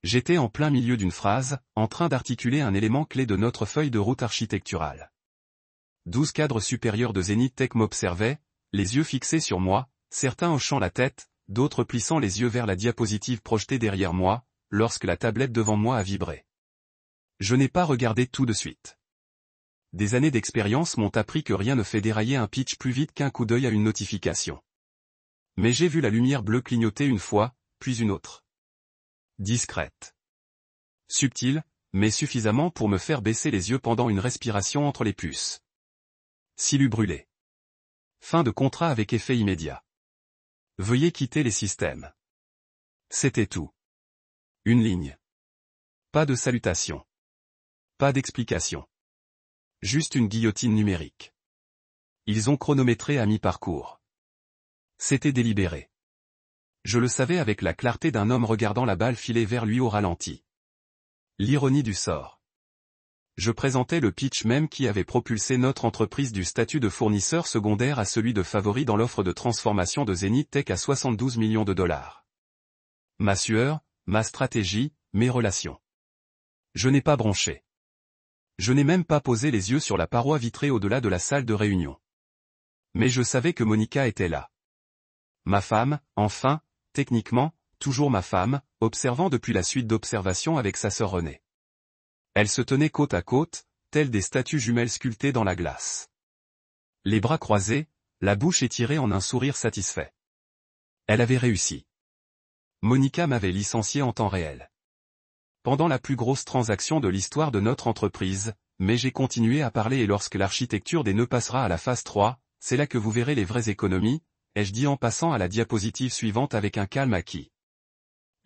J'étais en plein milieu d'une phrase, en train d'articuler un élément clé de notre feuille de route architecturale. 12 cadres supérieurs de Zenith Tech m'observaient, les yeux fixés sur moi, certains hochant la tête, d'autres plissant les yeux vers la diapositive projetée derrière moi, lorsque la tablette devant moi a vibré. Je n'ai pas regardé tout de suite. Des années d'expérience m'ont appris que rien ne fait dérailler un pitch plus vite qu'un coup d'œil à une notification. Mais j'ai vu la lumière bleue clignoter une fois, puis une autre. Discrète. Subtile, mais suffisamment pour me faire baisser les yeux pendant une respiration entre les puces. Silu brûlé. Fin de contrat avec effet immédiat. Veuillez quitter les systèmes. C'était tout. Une ligne. Pas de salutation. Pas d'explication. Juste une guillotine numérique. Ils ont chronométré à mi-parcours. C'était délibéré. Je le savais avec la clarté d'un homme regardant la balle filer vers lui au ralenti. L'ironie du sort. Je présentais le pitch même qui avait propulsé notre entreprise du statut de fournisseur secondaire à celui de favori dans l'offre de transformation de Zenith Tech à 72 millions de dollars. Ma sueur, ma stratégie, mes relations. Je n'ai pas bronché. Je n'ai même pas posé les yeux sur la paroi vitrée au-delà de la salle de réunion. Mais je savais que Monica était là. Ma femme, enfin, techniquement, toujours ma femme, observant depuis la suite d'observation avec sa sœur Renée. Elles se tenaient côte à côte, telles des statues jumelles sculptées dans la glace. Les bras croisés, la bouche étirée en un sourire satisfait. Elle avait réussi. Monica m'avait licencié en temps réel. Pendant la plus grosse transaction de l'histoire de notre entreprise, mais j'ai continué à parler et lorsque l'architecture des nœuds passera à la phase 3, c'est là que vous verrez les vraies économies, ai-je dit en passant à la diapositive suivante avec un calme acquis.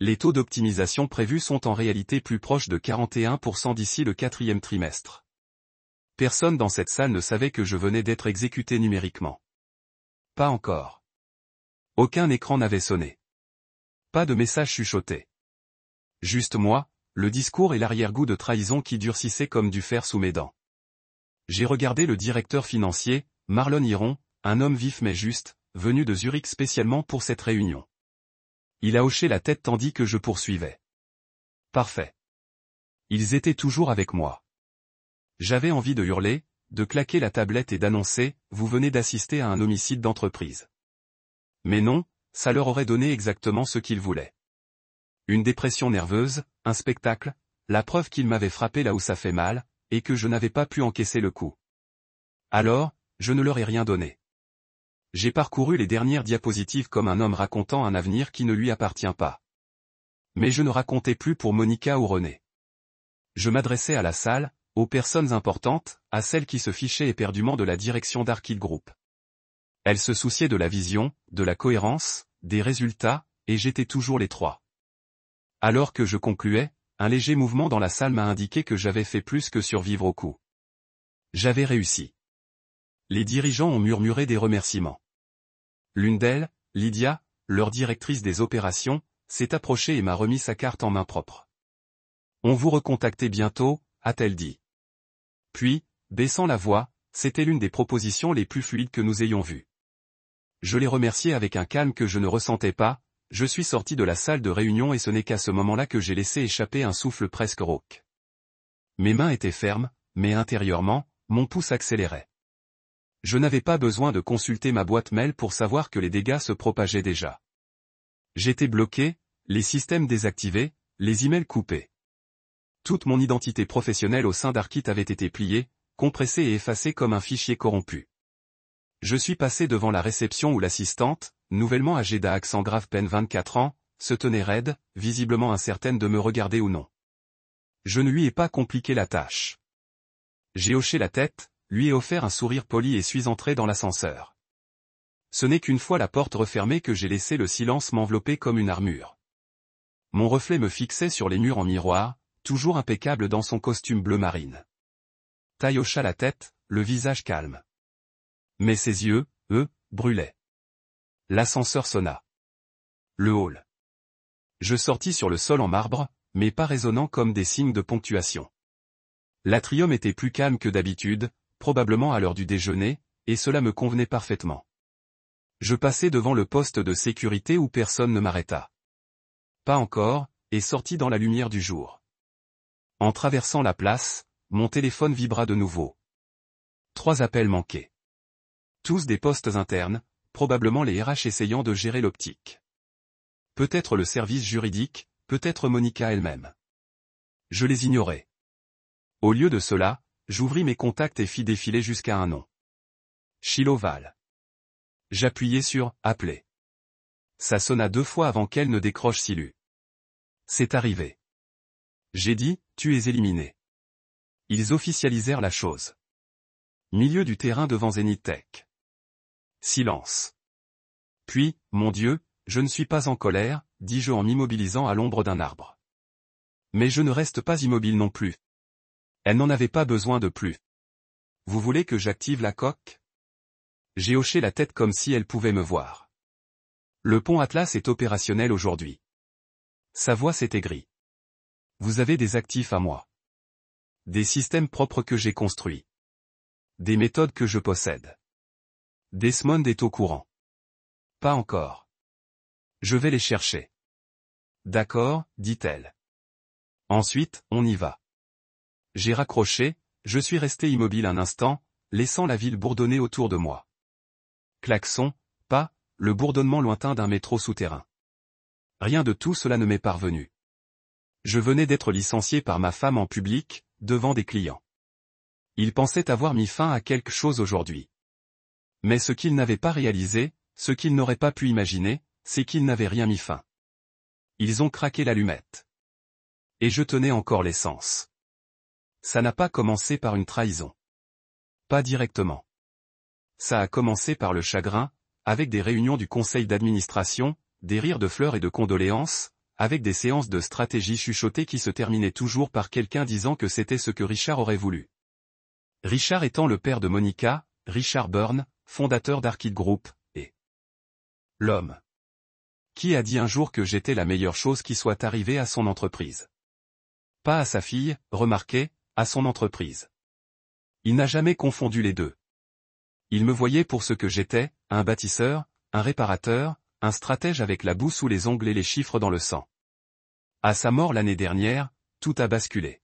Les taux d'optimisation prévus sont en réalité plus proches de 41% d'ici le 4e trimestre. Personne dans cette salle ne savait que je venais d'être exécuté numériquement. Pas encore. Aucun écran n'avait sonné. Pas de message chuchoté. Juste moi, le discours et l'arrière-goût de trahison qui durcissait comme du fer sous mes dents. J'ai regardé le directeur financier, Marlon Hiron, un homme vif mais juste, venu de Zurich spécialement pour cette réunion. Il a hoché la tête tandis que je poursuivais. Parfait. Ils étaient toujours avec moi. J'avais envie de hurler, de claquer la tablette et d'annoncer, vous venez d'assister à un homicide d'entreprise. Mais non, ça leur aurait donné exactement ce qu'ils voulaient. Une dépression nerveuse, un spectacle, la preuve qu'ils m'avaient frappé là où ça fait mal, et que je n'avais pas pu encaisser le coup. Alors, je ne leur ai rien donné. J'ai parcouru les dernières diapositives comme un homme racontant un avenir qui ne lui appartient pas. Mais je ne racontais plus pour Monica ou René. Je m'adressais à la salle, aux personnes importantes, à celles qui se fichaient éperdument de la direction d'Arkid Group. Elles se souciaient de la vision, de la cohérence, des résultats, et j'étais toujours les trois. Alors que je concluais, un léger mouvement dans la salle m'a indiqué que j'avais fait plus que survivre au coup. J'avais réussi. Les dirigeants ont murmuré des remerciements. L'une d'elles, Lydia, leur directrice des opérations, s'est approchée et m'a remis sa carte en main propre. On vous recontactait bientôt, a-t-elle dit. Puis, baissant la voix, c'était l'une des propositions les plus fluides que nous ayons vues. Je l'ai remerciée avec un calme que je ne ressentais pas, je suis sorti de la salle de réunion et ce n'est qu'à ce moment-là que j'ai laissé échapper un souffle presque rauque. Mes mains étaient fermes, mais intérieurement, mon pouce accélérait. Je n'avais pas besoin de consulter ma boîte mail pour savoir que les dégâts se propageaient déjà. J'étais bloqué, les systèmes désactivés, les emails coupés. Toute mon identité professionnelle au sein d'Arkit avait été pliée, compressée et effacée comme un fichier corrompu. Je suis passé devant la réception où l'assistante, nouvellement âgée d'accent grave peine 24 ans, se tenait raide, visiblement incertaine de me regarder ou non. Je ne lui ai pas compliqué la tâche. J'ai hoché la tête, lui ai offert un sourire poli et suis entré dans l'ascenseur. Ce n'est qu'une fois la porte refermée que j'ai laissé le silence m'envelopper comme une armure. Mon reflet me fixait sur les murs en miroir, toujours impeccable dans son costume bleu marine. Taille hocha la tête, le visage calme. Mais ses yeux, eux, brûlaient. L'ascenseur sonna. Le hall. Je sortis sur le sol en marbre, mais pas résonnant comme des signes de ponctuation. L'atrium était plus calme que d'habitude, probablement à l'heure du déjeuner, et cela me convenait parfaitement. Je passai devant le poste de sécurité où personne ne m'arrêta. Pas encore, et sortis dans la lumière du jour. En traversant la place, mon téléphone vibra de nouveau. 3 appels manqués. Tous des postes internes, probablement les RH essayant de gérer l'optique. Peut-être le service juridique, peut-être Monica elle-même. Je les ignorais. Au lieu de cela, j'ouvris mes contacts et fis défiler jusqu'à un nom. Chiloval. J'appuyai sur « Appeler ». Ça sonna 2 fois avant qu'elle ne décroche Silu. C'est arrivé. J'ai dit « Tu es éliminé ». Ils officialisèrent la chose. Milieu du terrain devant Zenith Tech. Silence. Puis, mon Dieu, je ne suis pas en colère, dis-je en m'immobilisant à l'ombre d'un arbre. Mais je ne reste pas immobile non plus. Elle n'en avait pas besoin de plus. Vous voulez que j'active la coque? J'ai hoché la tête comme si elle pouvait me voir. Le pont Atlas est opérationnel aujourd'hui. Sa voix s'est aigrie. Vous avez des actifs à moi. Des systèmes propres que j'ai construits. Des méthodes que je possède. Desmond est au courant. Pas encore. Je vais les chercher. D'accord, dit-elle. Ensuite, on y va. J'ai raccroché, je suis resté immobile un instant, laissant la ville bourdonner autour de moi. Klaxon, pas, le bourdonnement lointain d'un métro souterrain. Rien de tout cela ne m'est parvenu. Je venais d'être licencié par ma femme en public, devant des clients. Ils pensaient avoir mis fin à quelque chose aujourd'hui. Mais ce qu'ils n'avaient pas réalisé, ce qu'ils n'auraient pas pu imaginer, c'est qu'ils n'avaient rien mis fin. Ils ont craqué l'allumette. Et je tenais encore l'essence. Ça n'a pas commencé par une trahison. Pas directement. Ça a commencé par le chagrin, avec des réunions du conseil d'administration, des rires de fleurs et de condoléances, avec des séances de stratégie chuchotées qui se terminaient toujours par quelqu'un disant que c'était ce que Richard aurait voulu. Richard étant le père de Monica, Richard Byrne, fondateur d'Arcade Group, et l'homme qui a dit un jour que j'étais la meilleure chose qui soit arrivée à son entreprise. Pas à sa fille, remarquez, à son entreprise. Il n'a jamais confondu les deux. Il me voyait pour ce que j'étais, un bâtisseur, un réparateur, un stratège avec la boue sous les ongles et les chiffres dans le sang. À sa mort l'année dernière, tout a basculé.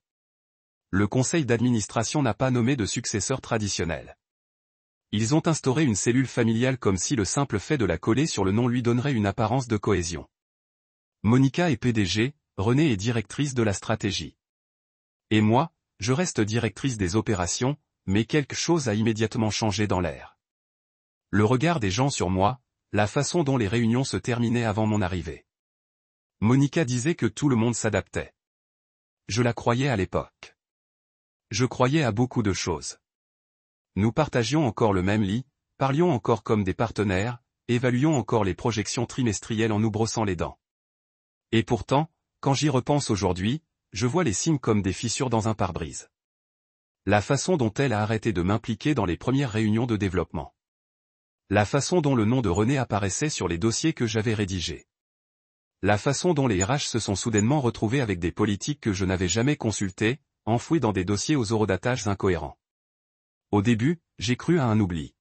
Le conseil d'administration n'a pas nommé de successeur traditionnel. Ils ont instauré une cellule familiale comme si le simple fait de la coller sur le nom lui donnerait une apparence de cohésion. Monica est PDG, Renée est directrice de la stratégie. Et moi, je reste directrice des opérations, mais quelque chose a immédiatement changé dans l'air. Le regard des gens sur moi, la façon dont les réunions se terminaient avant mon arrivée. Monica disait que tout le monde s'adaptait. Je la croyais à l'époque. Je croyais à beaucoup de choses. Nous partagions encore le même lit, parlions encore comme des partenaires, évaluions encore les projections trimestrielles en nous brossant les dents. Et pourtant, quand j'y repense aujourd'hui, je vois les signes comme des fissures dans un pare-brise. La façon dont elle a arrêté de m'impliquer dans les premières réunions de développement. La façon dont le nom de René apparaissait sur les dossiers que j'avais rédigés. La façon dont les RH se sont soudainement retrouvés avec des politiques que je n'avais jamais consultées, enfouis dans des dossiers aux eurodatages incohérents. Au début, j'ai cru à un oubli.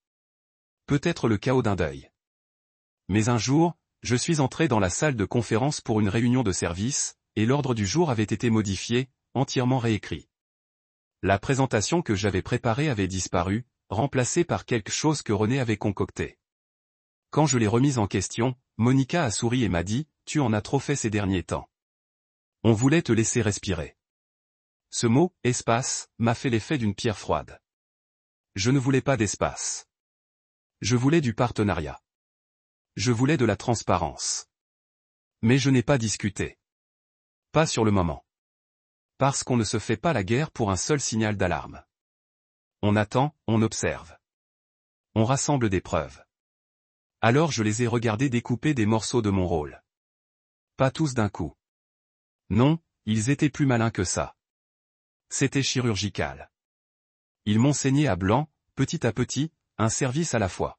Peut-être le chaos d'un deuil. Mais un jour, je suis entré dans la salle de conférence pour une réunion de service, et l'ordre du jour avait été modifié, entièrement réécrit. La présentation que j'avais préparée avait disparu, remplacée par quelque chose que René avait concocté. Quand je l'ai remise en question, Monica a souri et m'a dit, « Tu en as trop fait ces derniers temps. On voulait te laisser respirer. » Ce mot, « espace », m'a fait l'effet d'une pierre froide. Je ne voulais pas d'espace. Je voulais du partenariat. Je voulais de la transparence. Mais je n'ai pas discuté. Pas sur le moment. Parce qu'on ne se fait pas la guerre pour un seul signal d'alarme. On attend, on observe. On rassemble des preuves. Alors je les ai regardés découper des morceaux de mon rôle. Pas tous d'un coup. Non, ils étaient plus malins que ça. C'était chirurgical. Ils m'ont saigné à blanc, petit à petit, un service à la fois.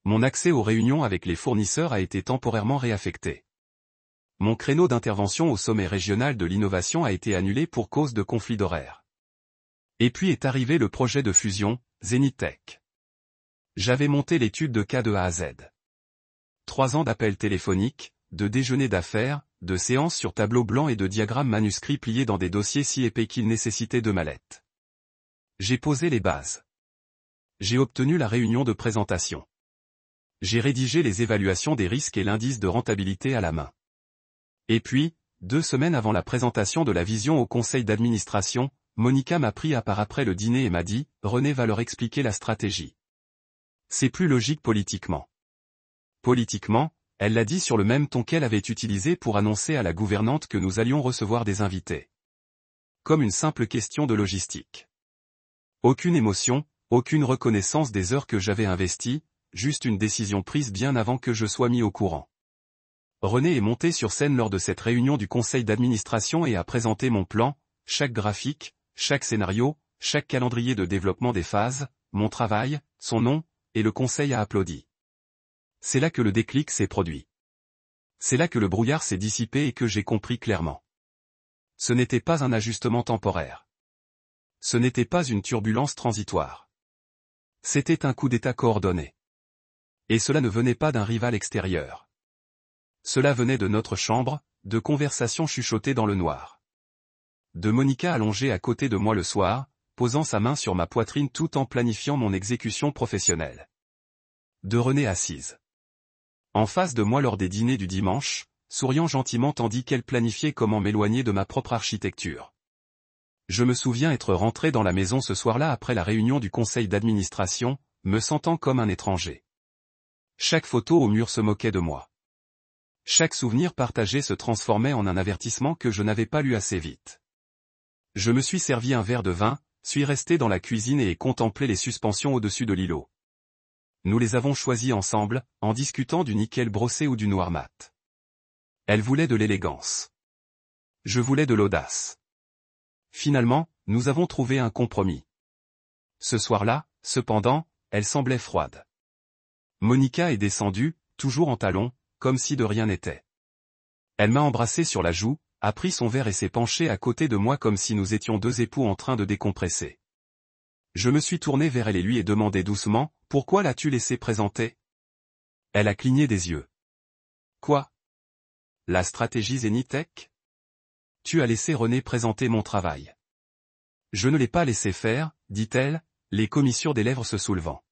Mon accès aux réunions avec les fournisseurs a été temporairement réaffecté. Mon créneau d'intervention au sommet régional de l'innovation a été annulé pour cause de conflit d'horaire. Et puis est arrivé le projet de fusion, Zenith Tech. J'avais monté l'étude de cas de A à Z. 3 ans d'appels téléphoniques, de déjeuners d'affaires, de séances sur tableau blanc et de diagrammes manuscrits pliés dans des dossiers si épais qu'ils nécessitaient 2 mallettes. J'ai posé les bases. J'ai obtenu la réunion de présentation. J'ai rédigé les évaluations des risques et l'indice de rentabilité à la main. Et puis, 2 semaines avant la présentation de la vision au conseil d'administration, Monica m'a pris à part après le dîner et m'a dit « René va leur expliquer la stratégie. C'est plus logique politiquement. » Politiquement, elle l'a dit sur le même ton qu'elle avait utilisé pour annoncer à la gouvernante que nous allions recevoir des invités. Comme une simple question de logistique. Aucune émotion, aucune reconnaissance des heures que j'avais investies, juste une décision prise bien avant que je sois mis au courant. René est monté sur scène lors de cette réunion du conseil d'administration et a présenté mon plan, chaque graphique, chaque scénario, chaque calendrier de développement des phases, mon travail, son nom, et le conseil a applaudi. C'est là que le déclic s'est produit. C'est là que le brouillard s'est dissipé et que j'ai compris clairement. Ce n'était pas un ajustement temporaire. Ce n'était pas une turbulence transitoire. C'était un coup d'état coordonné. Et cela ne venait pas d'un rival extérieur. Cela venait de notre chambre, de conversations chuchotées dans le noir. De Monica allongée à côté de moi le soir, posant sa main sur ma poitrine tout en planifiant mon exécution professionnelle. De René assise en face de moi lors des dîners du dimanche, souriant gentiment tandis qu'elle planifiait comment m'éloigner de ma propre architecture. Je me souviens être rentré dans la maison ce soir-là après la réunion du conseil d'administration, me sentant comme un étranger. Chaque photo au mur se moquait de moi. Chaque souvenir partagé se transformait en un avertissement que je n'avais pas lu assez vite. Je me suis servi un verre de vin, suis resté dans la cuisine et ai contemplé les suspensions au-dessus de l'îlot. Nous les avons choisis ensemble, en discutant du nickel brossé ou du noir mat. Elle voulait de l'élégance. Je voulais de l'audace. Finalement, nous avons trouvé un compromis. Ce soir-là, cependant, elle semblait froide. Monica est descendue, toujours en talons, comme si de rien n'était. Elle m'a embrassé sur la joue, a pris son verre et s'est penchée à côté de moi comme si nous étions 2 époux en train de décompresser. Je me suis tourné vers elle et lui ai demandé doucement, « Pourquoi l'as-tu laissé présenter ?» Elle a cligné des yeux. « Quoi ? La stratégie Zenitech ? Tu as laissé René présenter mon travail. » Je ne l'ai pas laissé faire, dit-elle, les commissures des lèvres se soulevant.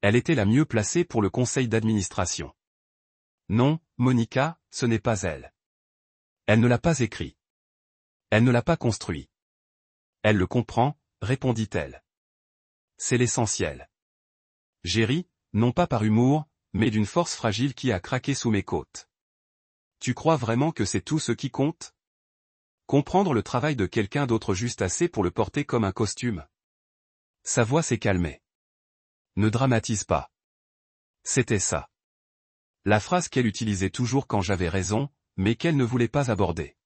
Elle était la mieux placée pour le conseil d'administration. Non, Monica, ce n'est pas elle. Elle ne l'a pas écrit. Elle ne l'a pas construit. Elle le comprend, répondit-elle. C'est l'essentiel. J'ai ri, non pas par humour, mais d'une force fragile qui a craqué sous mes côtes. Tu crois vraiment que c'est tout ce qui compte ? Comprendre le travail de quelqu'un d'autre juste assez pour le porter comme un costume ? Sa voix s'est calmée. Ne dramatise pas. C'était ça. La phrase qu'elle utilisait toujours quand j'avais raison, mais qu'elle ne voulait pas aborder.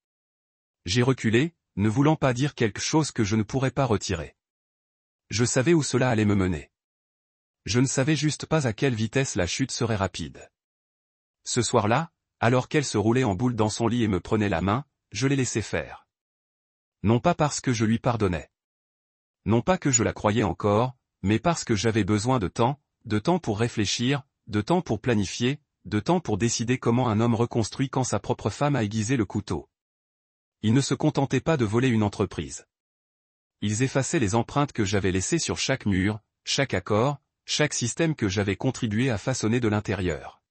J'ai reculé, ne voulant pas dire quelque chose que je ne pourrais pas retirer. Je savais où cela allait me mener. Je ne savais juste pas à quelle vitesse la chute serait rapide. Ce soir-là, alors qu'elle se roulait en boule dans son lit et me prenait la main, je l'ai laissé faire. Non pas parce que je lui pardonnais. Non pas que je la croyais encore, mais parce que j'avais besoin de temps pour réfléchir, de temps pour planifier, de temps pour décider comment un homme reconstruit quand sa propre femme a aiguisé le couteau. Ils ne se contentaient pas de voler une entreprise. Ils effaçaient les empreintes que j'avais laissées sur chaque mur, chaque accord, chaque système que j'avais contribué à façonner de l'intérieur.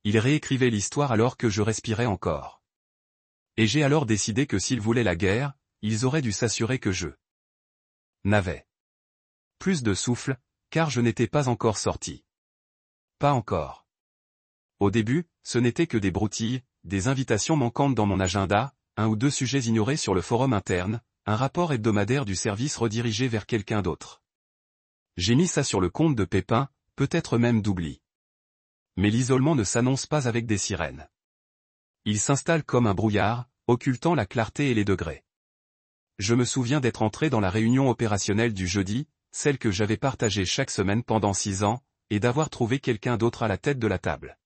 Ils réécrivaient l'histoire alors que je respirais encore. Et j'ai alors décidé que s'ils voulaient la guerre, ils auraient dû s'assurer que je n'avais plus de souffle, car je n'étais pas encore sorti. Pas encore. Au début, ce n'était que des broutilles, des invitations manquantes dans mon agenda, 1 ou 2 sujets ignorés sur le forum interne, un rapport hebdomadaire du service redirigé vers quelqu'un d'autre. J'ai mis ça sur le compte de Pépin, peut-être même d'oubli. Mais l'isolement ne s'annonce pas avec des sirènes. Il s'installe comme un brouillard, occultant la clarté et les degrés. Je me souviens d'être entré dans la réunion opérationnelle du jeudi, celle que j'avais partagée chaque semaine pendant 6 ans, et d'avoir trouvé quelqu'un d'autre à la tête de la table.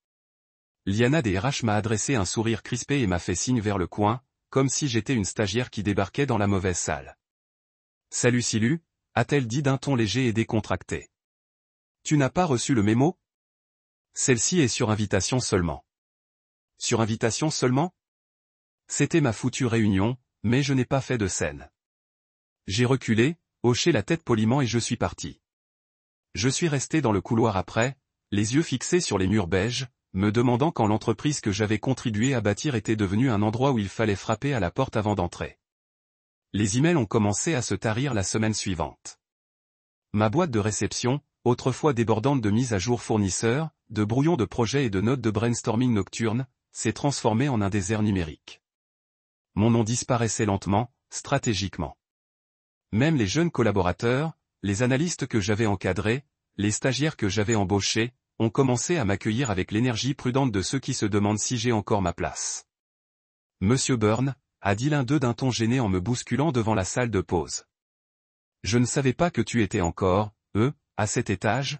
Liana des RH m'a adressé un sourire crispé et m'a fait signe vers le coin, comme si j'étais une stagiaire qui débarquait dans la mauvaise salle. « Salut Silu », a-t-elle dit d'un ton léger et décontracté. « Tu n'as pas reçu le mémo ? Celle-ci est sur invitation seulement. Sur invitation seulement? C'était ma foutue réunion, mais je n'ai pas fait de scène. J'ai reculé, hoché la tête poliment et je suis parti. Je suis resté dans le couloir après, les yeux fixés sur les murs beiges, me demandant quand l'entreprise que j'avais contribué à bâtir était devenue un endroit où il fallait frapper à la porte avant d'entrer. Les emails ont commencé à se tarir la semaine suivante. Ma boîte de réception, autrefois débordante de mises à jour fournisseurs, de brouillons de projets et de notes de brainstorming nocturne, s'est transformée en un désert numérique. Mon nom disparaissait lentement, stratégiquement. Même les jeunes collaborateurs, les analystes que j'avais encadrés, les stagiaires que j'avais embauchés, ont commencé à m'accueillir avec l'énergie prudente de ceux qui se demandent si j'ai encore ma place. Monsieur Byrne, a dit l'un d'eux d'un ton gêné en me bousculant devant la salle de pause. Je ne savais pas que tu étais encore, à cet étage,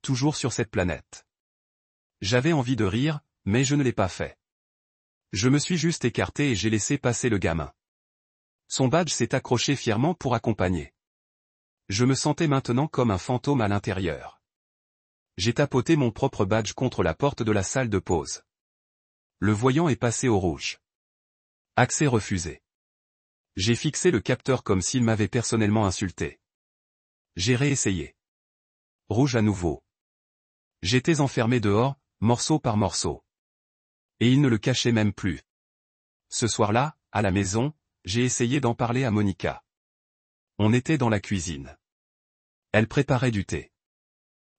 toujours sur cette planète. J'avais envie de rire, mais je ne l'ai pas fait. Je me suis juste écarté et j'ai laissé passer le gamin. Son badge s'est accroché fièrement pour accompagner. Je me sentais maintenant comme un fantôme à l'intérieur. J'ai tapoté mon propre badge contre la porte de la salle de pause. Le voyant est passé au rouge. Accès refusé. J'ai fixé le capteur comme s'il m'avait personnellement insulté. J'ai réessayé. Rouge à nouveau. J'étais enfermé dehors, morceau par morceau. Et il ne le cachait même plus. Ce soir-là, à la maison, j'ai essayé d'en parler à Monica. On était dans la cuisine. Elle préparait du thé.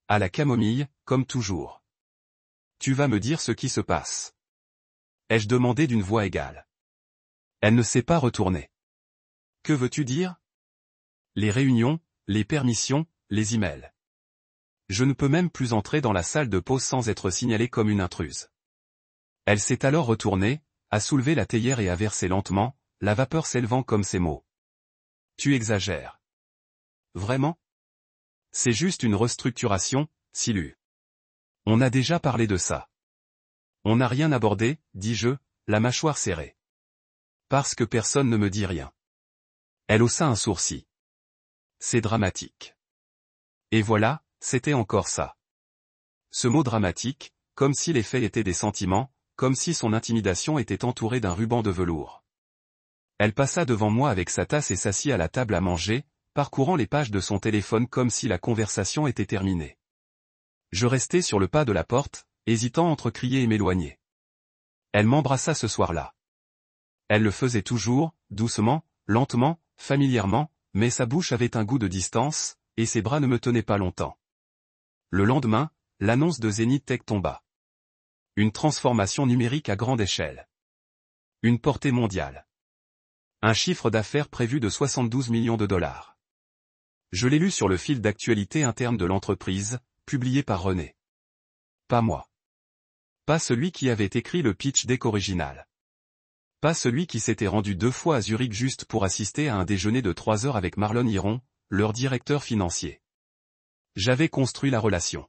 À la camomille, comme toujours. Tu vas me dire ce qui se passe. Ai-je demandé d'une voix égale. Elle ne s'est pas retournée. Que veux-tu dire? Les réunions, les permissions, les emails. Je ne peux même plus entrer dans la salle de pause sans être signalé comme une intruse. Elle s'est alors retournée, a soulevé la théière et a versé lentement, la vapeur s'élevant comme ces mots. Tu exagères. Vraiment? C'est juste une restructuration, Silu. On a déjà parlé de ça. On n'a rien abordé, dis-je, la mâchoire serrée. Parce que personne ne me dit rien. Elle haussa un sourcil. C'est dramatique. Et voilà, c'était encore ça. Ce mot dramatique, comme si les faits étaient des sentiments, comme si son intimidation était entourée d'un ruban de velours. Elle passa devant moi avec sa tasse et s'assit à la table à manger, parcourant les pages de son téléphone comme si la conversation était terminée. Je restai sur le pas de la porte, hésitant entre crier et m'éloigner. Elle m'embrassa ce soir-là. Elle le faisait toujours, doucement, lentement, familièrement, mais sa bouche avait un goût de distance, et ses bras ne me tenaient pas longtemps. Le lendemain, l'annonce de Zenith Tech tomba. Une transformation numérique à grande échelle. Une portée mondiale. Un chiffre d'affaires prévu de 72 millions de dollars. Je l'ai lu sur le fil d'actualité interne de l'entreprise, publié par René. Pas moi. Pas celui qui avait écrit le pitch deck original. Pas celui qui s'était rendu 2 fois à Zurich juste pour assister à un déjeuner de 3 heures avec Marlon Hiron, leur directeur financier. J'avais construit la relation.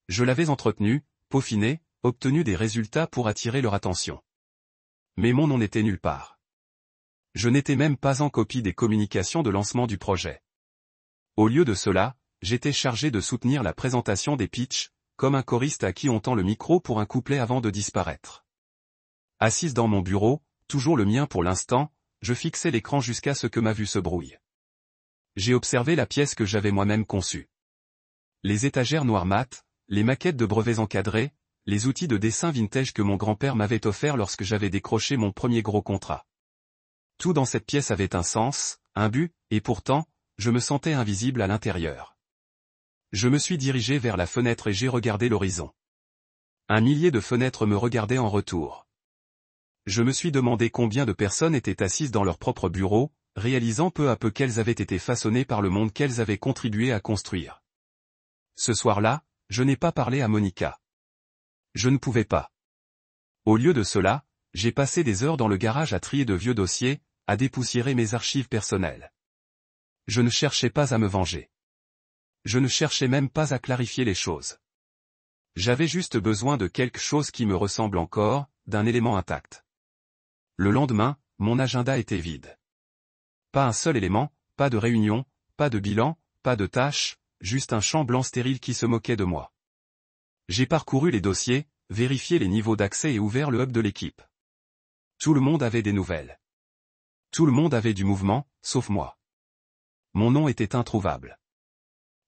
Je l'avais entretenue, peaufinée, obtenu des résultats pour attirer leur attention. Mais mon nom n'était nulle part. Je n'étais même pas en copie des communications de lancement du projet. Au lieu de cela, j'étais chargé de soutenir la présentation des pitchs, comme un choriste à qui on tend le micro pour un couplet avant de disparaître. Assise dans mon bureau, toujours le mien pour l'instant, je fixais l'écran jusqu'à ce que ma vue se brouille. J'ai observé la pièce que j'avais moi-même conçue. Les étagères noires mat, les maquettes de brevets encadrés, les outils de dessin vintage que mon grand-père m'avait offerts lorsque j'avais décroché mon premier gros contrat. Tout dans cette pièce avait un sens, un but, et pourtant, je me sentais invisible à l'intérieur. Je me suis dirigé vers la fenêtre et j'ai regardé l'horizon. Un millier de fenêtres me regardaient en retour. Je me suis demandé combien de personnes étaient assises dans leur propre bureau, réalisant peu à peu qu'elles avaient été façonnées par le monde qu'elles avaient contribué à construire. Ce soir-là, je n'ai pas parlé à Monica. Je ne pouvais pas. Au lieu de cela, j'ai passé des heures dans le garage à trier de vieux dossiers, à dépoussiérer mes archives personnelles. Je ne cherchais pas à me venger. Je ne cherchais même pas à clarifier les choses. J'avais juste besoin de quelque chose qui me ressemble encore, d'un élément intact. Le lendemain, mon agenda était vide. Pas un seul élément, pas de réunion, pas de bilan, pas de tâches, juste un champ blanc stérile qui se moquait de moi. J'ai parcouru les dossiers, vérifié les niveaux d'accès et ouvert le hub de l'équipe. Tout le monde avait des nouvelles. Tout le monde avait du mouvement, sauf moi. Mon nom était introuvable.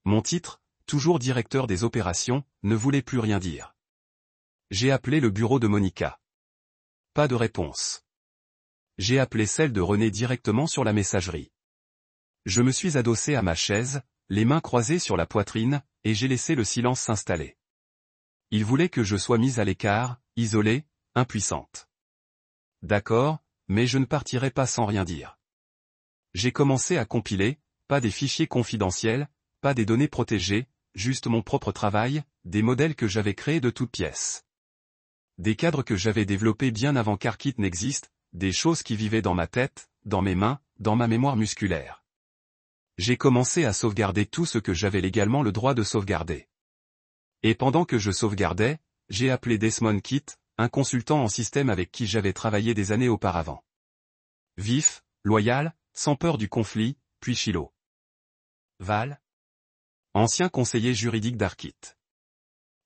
Mon titre, toujours directeur des opérations, ne voulait plus rien dire. J'ai appelé le bureau de Monica. Pas de réponse. J'ai appelé celle de René directement sur la messagerie. Je me suis adossé à ma chaise, les mains croisées sur la poitrine, et j'ai laissé le silence s'installer. Il voulait que je sois mise à l'écart, isolée, impuissante. D'accord, mais je ne partirai pas sans rien dire. J'ai commencé à compiler, pas des fichiers confidentiels, pas des données protégées, juste mon propre travail, des modèles que j'avais créés de toutes pièces. Des cadres que j'avais développés bien avant qu'Arkit n'existe, des choses qui vivaient dans ma tête, dans mes mains, dans ma mémoire musculaire. J'ai commencé à sauvegarder tout ce que j'avais légalement le droit de sauvegarder. Et pendant que je sauvegardais, j'ai appelé Desmond Kit, un consultant en système avec qui j'avais travaillé des années auparavant. Vif, loyal, sans peur du conflit, puis Shiloh Val, ancien conseiller juridique d'Arkit.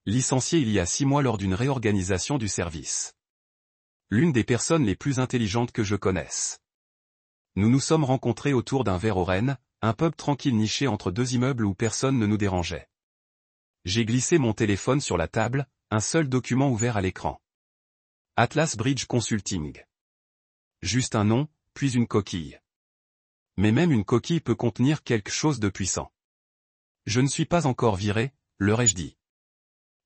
Licencié il y a 6 mois lors d'une réorganisation du service. L'une des personnes les plus intelligentes que je connaisse. Nous nous sommes rencontrés autour d'un verre au Rennes, un pub tranquille niché entre 2 immeubles où personne ne nous dérangeait. J'ai glissé mon téléphone sur la table, un seul document ouvert à l'écran. Atlas Bridge Consulting. Juste un nom, puis une coquille. Mais même une coquille peut contenir quelque chose de puissant. Je ne suis pas encore viré, leur ai-je dit.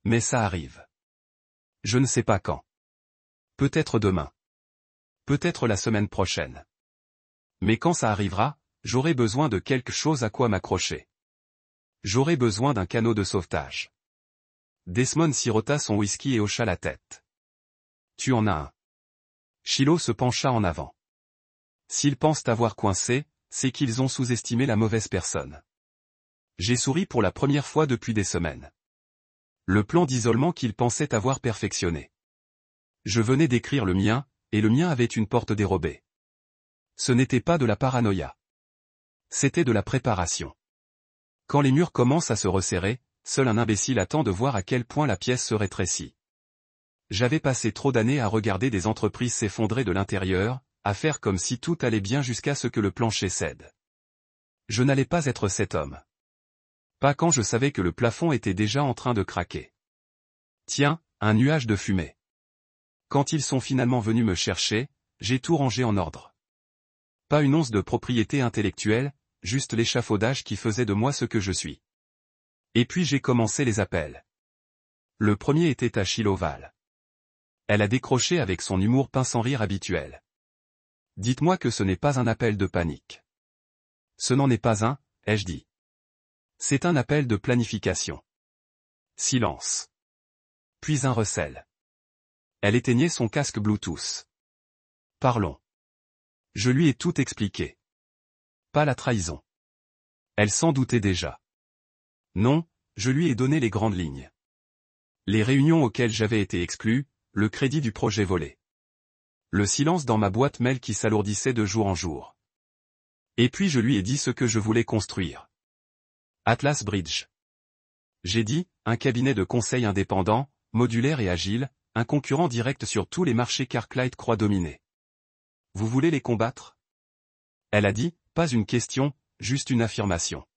Mais ça arrive. Je ne sais pas quand. Peut-être demain. Peut-être la semaine prochaine. Mais quand ça arrivera, j'aurai besoin de quelque chose à quoi m'accrocher. J'aurai besoin d'un canot de sauvetage. Desmond sirota son whisky et hocha la tête. Tu en as un. Shiloh se pencha en avant. S'ils pensent t'avoir coincé, c'est qu'ils ont sous-estimé la mauvaise personne. J'ai souri pour la première fois depuis des semaines. Le plan d'isolement qu'ils pensaient avoir perfectionné. Je venais d'écrire le mien, et le mien avait une porte dérobée. Ce n'était pas de la paranoïa. C'était de la préparation. Quand les murs commencent à se resserrer, seul un imbécile attend de voir à quel point la pièce se rétrécit. J'avais passé trop d'années à regarder des entreprises s'effondrer de l'intérieur, à faire comme si tout allait bien jusqu'à ce que le plancher cède. Je n'allais pas être cet homme. Pas quand je savais que le plafond était déjà en train de craquer. Tiens, un nuage de fumée. Quand ils sont finalement venus me chercher, j'ai tout rangé en ordre. Pas une once de propriété intellectuelle, juste l'échafaudage qui faisait de moi ce que je suis. Et puis j'ai commencé les appels. Le premier était à Shiloh Val. Elle a décroché avec son humour pince sans rire habituel. Dites-moi que ce n'est pas un appel de panique. Ce n'en est pas un, ai-je dit. C'est un appel de planification. Silence. Puis un recel. Elle éteignait son casque Bluetooth. Parlons. Je lui ai tout expliqué. Pas la trahison. Elle s'en doutait déjà. Non, je lui ai donné les grandes lignes. Les réunions auxquelles j'avais été exclu, le crédit du projet volé. Le silence dans ma boîte mail qui s'alourdissait de jour en jour. Et puis je lui ai dit ce que je voulais construire. Atlas Bridge. J'ai dit, un cabinet de conseil indépendant, modulaire et agile, un concurrent direct sur tous les marchés qu'Arclight croit dominer. Vous voulez les combattre? Elle a dit, pas une question, juste une affirmation.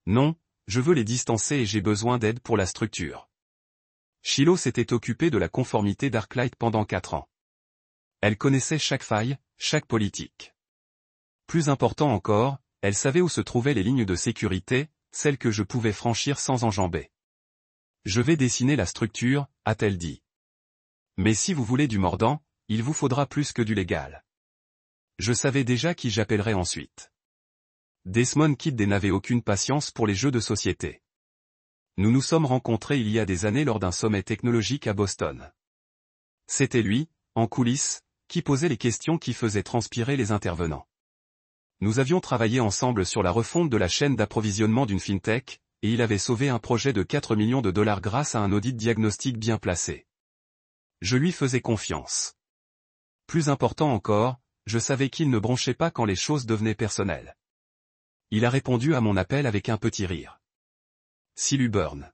Non, je veux les distancer et j'ai besoin d'aide pour la structure. Shiloh s'était occupé de la conformité d'Arclight pendant 4 ans. Elle connaissait chaque faille, chaque politique. Plus important encore, elle savait où se trouvaient les lignes de sécurité, celles que je pouvais franchir sans enjamber. Je vais dessiner la structure, a-t-elle dit. Mais si vous voulez du mordant, il vous faudra plus que du légal. Je savais déjà qui j'appellerais ensuite. Desmond Kit n'avait aucune patience pour les jeux de société. Nous nous sommes rencontrés il y a des années lors d'un sommet technologique à Boston. C'était lui, en coulisses, qui posait les questions qui faisaient transpirer les intervenants. Nous avions travaillé ensemble sur la refonte de la chaîne d'approvisionnement d'une fintech, et il avait sauvé un projet de 4 millions de dollars grâce à un audit diagnostic bien placé. Je lui faisais confiance. Plus important encore, je savais qu'il ne bronchait pas quand les choses devenaient personnelles. Il a répondu à mon appel avec un petit rire. Silu Burn.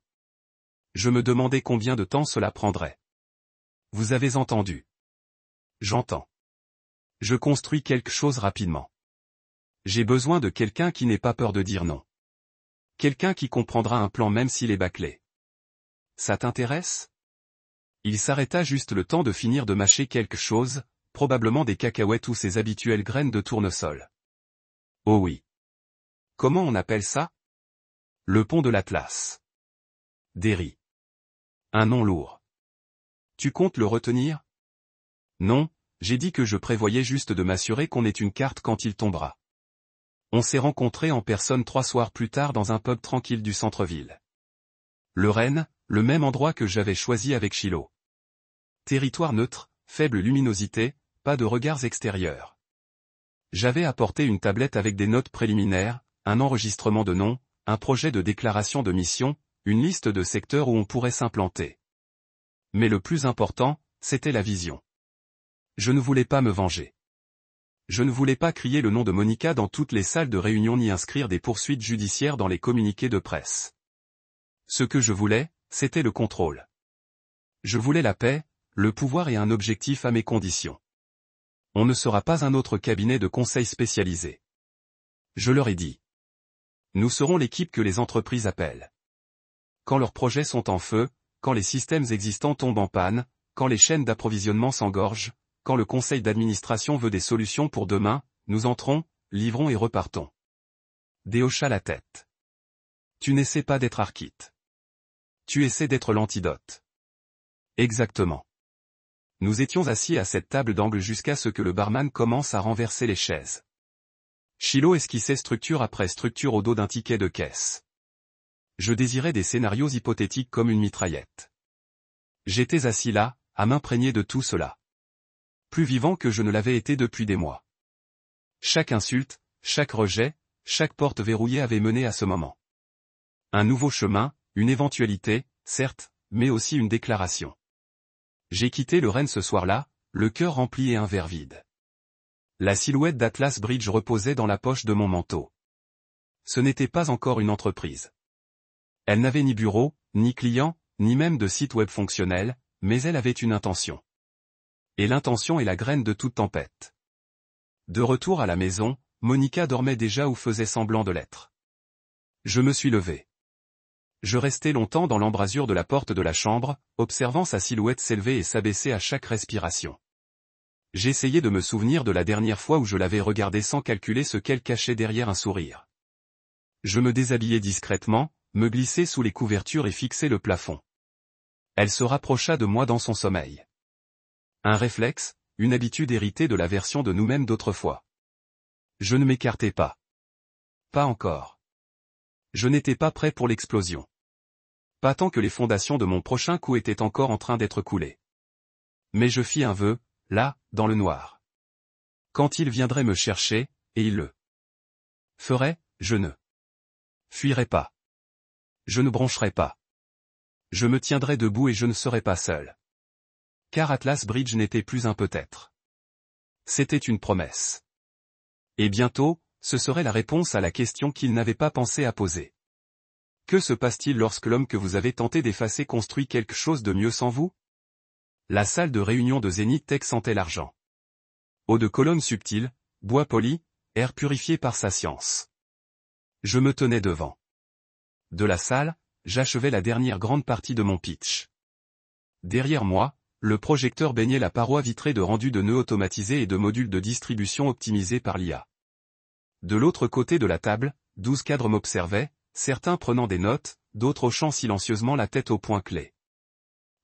Je me demandais combien de temps cela prendrait. Vous avez entendu. J'entends. Je construis quelque chose rapidement. J'ai besoin de quelqu'un qui n'ait pas peur de dire non. Quelqu'un qui comprendra un plan même s'il est bâclé. Ça t'intéresse? Il s'arrêta juste le temps de finir de mâcher quelque chose, probablement des cacahuètes ou ses habituelles graines de tournesol. Oh oui. Comment on appelle ça? Le pont de l'Atlas. Derry. Un nom lourd. Tu comptes le retenir? Non, j'ai dit que je prévoyais juste de m'assurer qu'on ait une carte quand il tombera. On s'est rencontrés en personne 3 soirs plus tard dans un pub tranquille du centre-ville. Le Rennes, le même endroit que j'avais choisi avec Shiloh. Territoire neutre, faible luminosité, pas de regards extérieurs. J'avais apporté une tablette avec des notes préliminaires, un enregistrement de nom, un projet de déclaration de mission, une liste de secteurs où on pourrait s'implanter. Mais le plus important, c'était la vision. Je ne voulais pas me venger. Je ne voulais pas crier le nom de Monica dans toutes les salles de réunion ni inscrire des poursuites judiciaires dans les communiqués de presse. Ce que je voulais, c'était le contrôle. Je voulais la paix, le pouvoir et un objectif à mes conditions. On ne sera pas un autre cabinet de conseil spécialisé. Je leur ai dit. Nous serons l'équipe que les entreprises appellent. Quand leurs projets sont en feu, quand les systèmes existants tombent en panne, quand les chaînes d'approvisionnement s'engorgent, quand le conseil d'administration veut des solutions pour demain, nous entrons, livrons et repartons. Dé hocha la tête. Tu n'essaies pas d'être Arkit. Tu essaies d'être l'antidote. Exactement. Nous étions assis à cette table d'angle jusqu'à ce que le barman commence à renverser les chaises. Shiloh esquissait structure après structure au dos d'un ticket de caisse. Je désirais des scénarios hypothétiques comme une mitraillette. J'étais assis là, à m'imprégner de tout cela. Plus vivant que je ne l'avais été depuis des mois. Chaque insulte, chaque rejet, chaque porte verrouillée avait mené à ce moment. Un nouveau chemin, une éventualité, certes, mais aussi une déclaration. J'ai quitté le Rennes ce soir-là, le cœur rempli et un verre vide. La silhouette d'Atlas Bridge reposait dans la poche de mon manteau. Ce n'était pas encore une entreprise. Elle n'avait ni bureau, ni client, ni même de site web fonctionnel, mais elle avait une intention. Et l'intention est la graine de toute tempête. De retour à la maison, Monica dormait déjà ou faisait semblant de l'être. Je me suis levé. Je restai longtemps dans l'embrasure de la porte de la chambre, observant sa silhouette s'élever et s'abaisser à chaque respiration. J'essayais de me souvenir de la dernière fois où je l'avais regardée sans calculer ce qu'elle cachait derrière un sourire. Je me déshabillai discrètement, me glissai sous les couvertures et fixai le plafond. Elle se rapprocha de moi dans son sommeil. Un réflexe, une habitude héritée de la version de nous-mêmes d'autrefois. Je ne m'écartai pas. Pas encore. Je n'étais pas prêt pour l'explosion. Pas tant que les fondations de mon prochain coup étaient encore en train d'être coulées. Mais je fis un vœu, là, dans le noir. Quand il viendrait me chercher, et il le ferait, je ne fuirai pas. Je ne broncherai pas. Je me tiendrai debout et je ne serai pas seul. Car Atlas Bridge n'était plus un peut-être. C'était une promesse. Et bientôt, ce serait la réponse à la question qu'il n'avait pas pensé à poser. Que se passe-t-il lorsque l'homme que vous avez tenté d'effacer construit quelque chose de mieux sans vous? La salle de réunion de Zenith Tech sentait l'argent. Eau de colonne subtile, bois poli, air purifié par sa science. Je me tenais devant. De la salle, j'achevais la dernière grande partie de mon pitch. Derrière moi, le projecteur baignait la paroi vitrée de rendu de nœuds automatisés et de modules de distribution optimisés par l'IA. De l'autre côté de la table, 12 cadres m'observaient, certains prenant des notes, d'autres hochant silencieusement la tête aux points clés.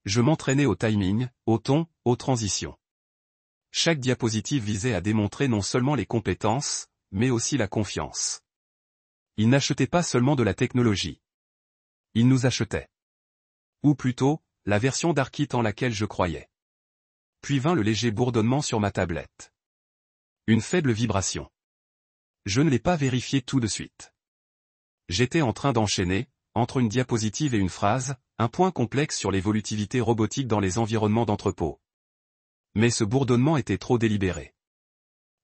Je m'entraînais au timing, au ton, aux transitions. Chaque diapositive visait à démontrer non seulement les compétences, mais aussi la confiance. Ils n'achetaient pas seulement de la technologie. Ils nous achetaient. Ou plutôt, la version d'Arkit en laquelle je croyais. Puis vint le léger bourdonnement sur ma tablette. Une faible vibration. Je ne l'ai pas vérifié tout de suite. J'étais en train d'enchaîner, entre une diapositive et une phrase, un point complexe sur l'évolutivité robotique dans les environnements d'entrepôt. Mais ce bourdonnement était trop délibéré.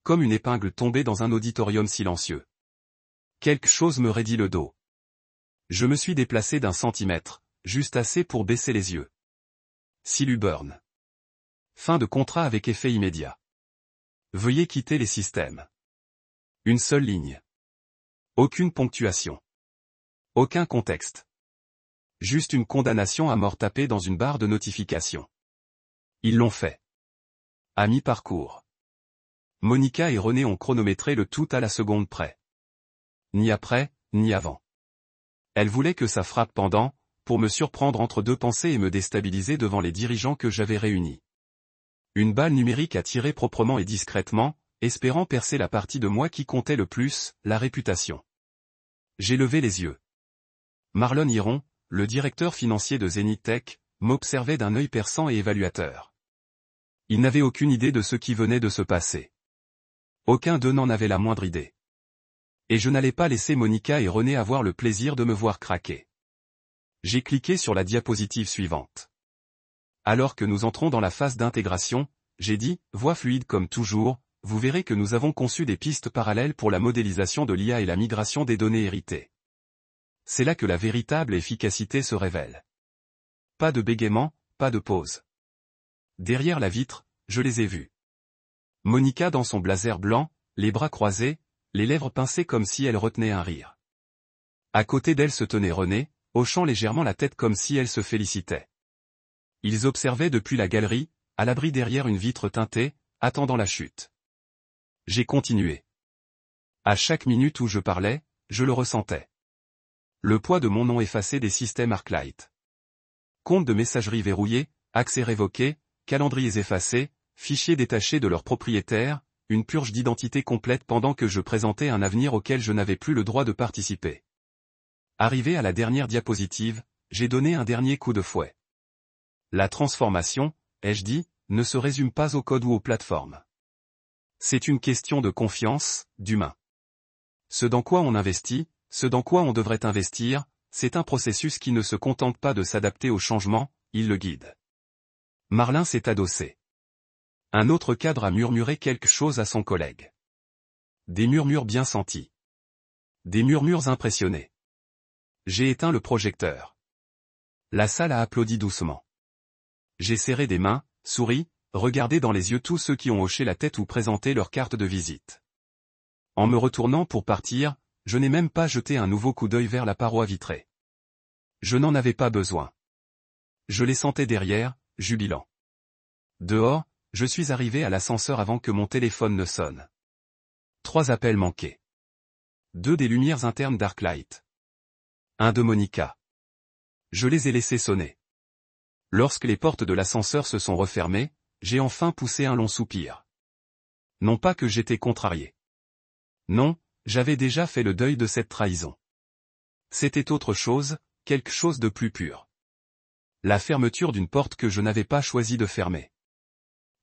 Comme une épingle tombée dans un auditorium silencieux. Quelque chose me raidit le dos. Je me suis déplacé d'1 centimètre, juste assez pour baisser les yeux. Silu Burn. Fin de contrat avec effet immédiat. Veuillez quitter les systèmes. Une seule ligne. Aucune ponctuation. Aucun contexte. Juste une condamnation à mort tapée dans une barre de notification. Ils l'ont fait. À mi-parcours. Monica et René ont chronométré le tout à la seconde près. Ni après, ni avant. Elle voulait que ça frappe pendant, pour me surprendre entre deux pensées et me déstabiliser devant les dirigeants que j'avais réunis. Une balle numérique a tiré proprement et discrètement, espérant percer la partie de moi qui comptait le plus, la réputation. J'ai levé les yeux. Marlon Hiron, le directeur financier de Zenith Tech, m'observait d'un œil perçant et évaluateur. Il n'avait aucune idée de ce qui venait de se passer. Aucun d'eux n'en avait la moindre idée. Et je n'allais pas laisser Monica et René avoir le plaisir de me voir craquer. J'ai cliqué sur la diapositive suivante. Alors que nous entrons dans la phase d'intégration, j'ai dit, voix fluide comme toujours, vous verrez que nous avons conçu des pistes parallèles pour la modélisation de l'IA et la migration des données héritées. C'est là que la véritable efficacité se révèle. Pas de bégaiement, pas de pause. Derrière la vitre, je les ai vus. Monica dans son blazer blanc, les bras croisés, les lèvres pincées comme si elle retenait un rire. À côté d'elle se tenait René, hochant légèrement la tête comme si elle se félicitait. Ils observaient depuis la galerie, à l'abri derrière une vitre teintée, attendant la chute. J'ai continué. À chaque minute où je parlais, je le ressentais. Le poids de mon nom effacé des systèmes ArcLight. Compte de messagerie verrouillé, accès révoqué, calendriers effacés, fichiers détachés de leurs propriétaires, une purge d'identité complète pendant que je présentais un avenir auquel je n'avais plus le droit de participer. Arrivé à la dernière diapositive, j'ai donné un dernier coup de fouet. La transformation, ai-je dit, ne se résume pas au code ou aux plateformes. C'est une question de confiance, d'humain. Ce dans quoi on investit, ce dans quoi on devrait investir, c'est un processus qui ne se contente pas de s'adapter au changement, il le guide. Marlin s'est adossé. Un autre cadre a murmuré quelque chose à son collègue. Des murmures bien sentis. Des murmures impressionnés. J'ai éteint le projecteur. La salle a applaudi doucement. J'ai serré des mains, souri, regardé dans les yeux tous ceux qui ont hoché la tête ou présenté leur carte de visite. En me retournant pour partir, je n'ai même pas jeté un nouveau coup d'œil vers la paroi vitrée. Je n'en avais pas besoin. Je les sentais derrière, jubilants. Dehors, je suis arrivé à l'ascenseur avant que mon téléphone ne sonne. 3 appels manqués. 2 des lumières internes d'ArcLight. 1 de Monica. Je les ai laissés sonner. Lorsque les portes de l'ascenseur se sont refermées, j'ai enfin poussé un long soupir. Non pas que j'étais contrarié. Non, j'avais déjà fait le deuil de cette trahison. C'était autre chose, quelque chose de plus pur. La fermeture d'une porte que je n'avais pas choisi de fermer.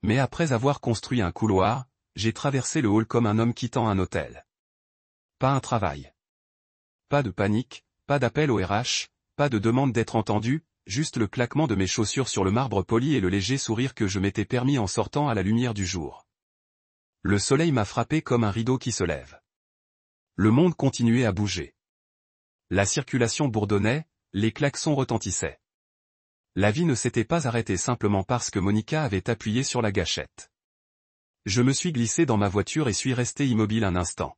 Mais après avoir construit un couloir, j'ai traversé le hall comme un homme quittant un hôtel. Pas un travail. Pas de panique, pas d'appel au RH, pas de demande d'être entendu, juste le claquement de mes chaussures sur le marbre poli et le léger sourire que je m'étais permis en sortant à la lumière du jour. Le soleil m'a frappé comme un rideau qui se lève. Le monde continuait à bouger. La circulation bourdonnait, les klaxons retentissaient. La vie ne s'était pas arrêtée simplement parce que Monica avait appuyé sur la gâchette. Je me suis glissé dans ma voiture et suis resté immobile un instant.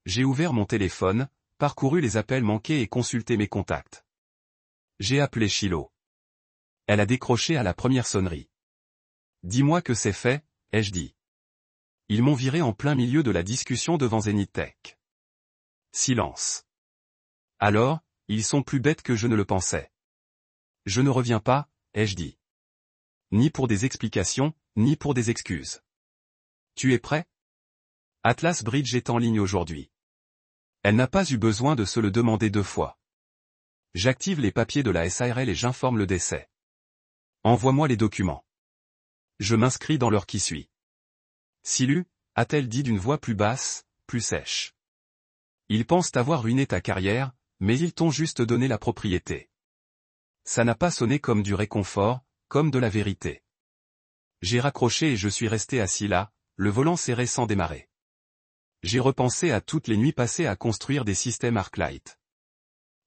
J'ai ouvert mon téléphone, parcouru les appels manqués et consulté mes contacts. J'ai appelé Chilo. Elle a décroché à la première sonnerie. Dis-moi que c'est fait, ai-je dit. Ils m'ont viré en plein milieu de la discussion devant Zenith Tech. Silence. Alors, ils sont plus bêtes que je ne le pensais. Je ne reviens pas, ai-je dit. Ni pour des explications, ni pour des excuses. Tu es prêt? Atlas Bridge est en ligne aujourd'hui. Elle n'a pas eu besoin de se le demander 2 fois. J'active les papiers de la SARL et j'informe le décès. Envoie-moi les documents. Je m'inscris dans l'heure qui suit. Silu, a-t-elle dit d'une voix plus basse, plus sèche. Ils pensent avoir ruiné ta carrière, mais ils t'ont juste donné la propriété. Ça n'a pas sonné comme du réconfort, comme de la vérité. J'ai raccroché et je suis resté assis là, le volant serré sans démarrer. J'ai repensé à toutes les nuits passées à construire des systèmes ArcLight.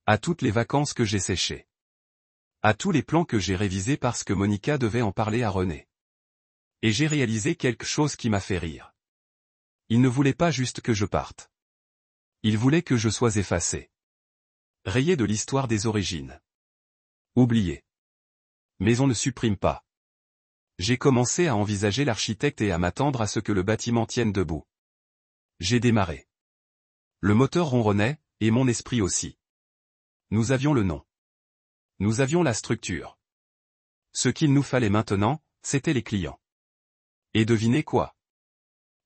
À toutes les vacances que j'ai séchées. À tous les plans que j'ai révisés parce que Monica devait en parler à René. Et j'ai réalisé quelque chose qui m'a fait rire. Il ne voulait pas juste que je parte. Il voulait que je sois effacé. Rayé de l'histoire des origines. Oublié. Mais on ne supprime pas. J'ai commencé à envisager l'architecte et à m'attendre à ce que le bâtiment tienne debout. J'ai démarré. Le moteur ronronnait, et mon esprit aussi. Nous avions le nom. Nous avions la structure. Ce qu'il nous fallait maintenant, c'était les clients. Et devinez quoi?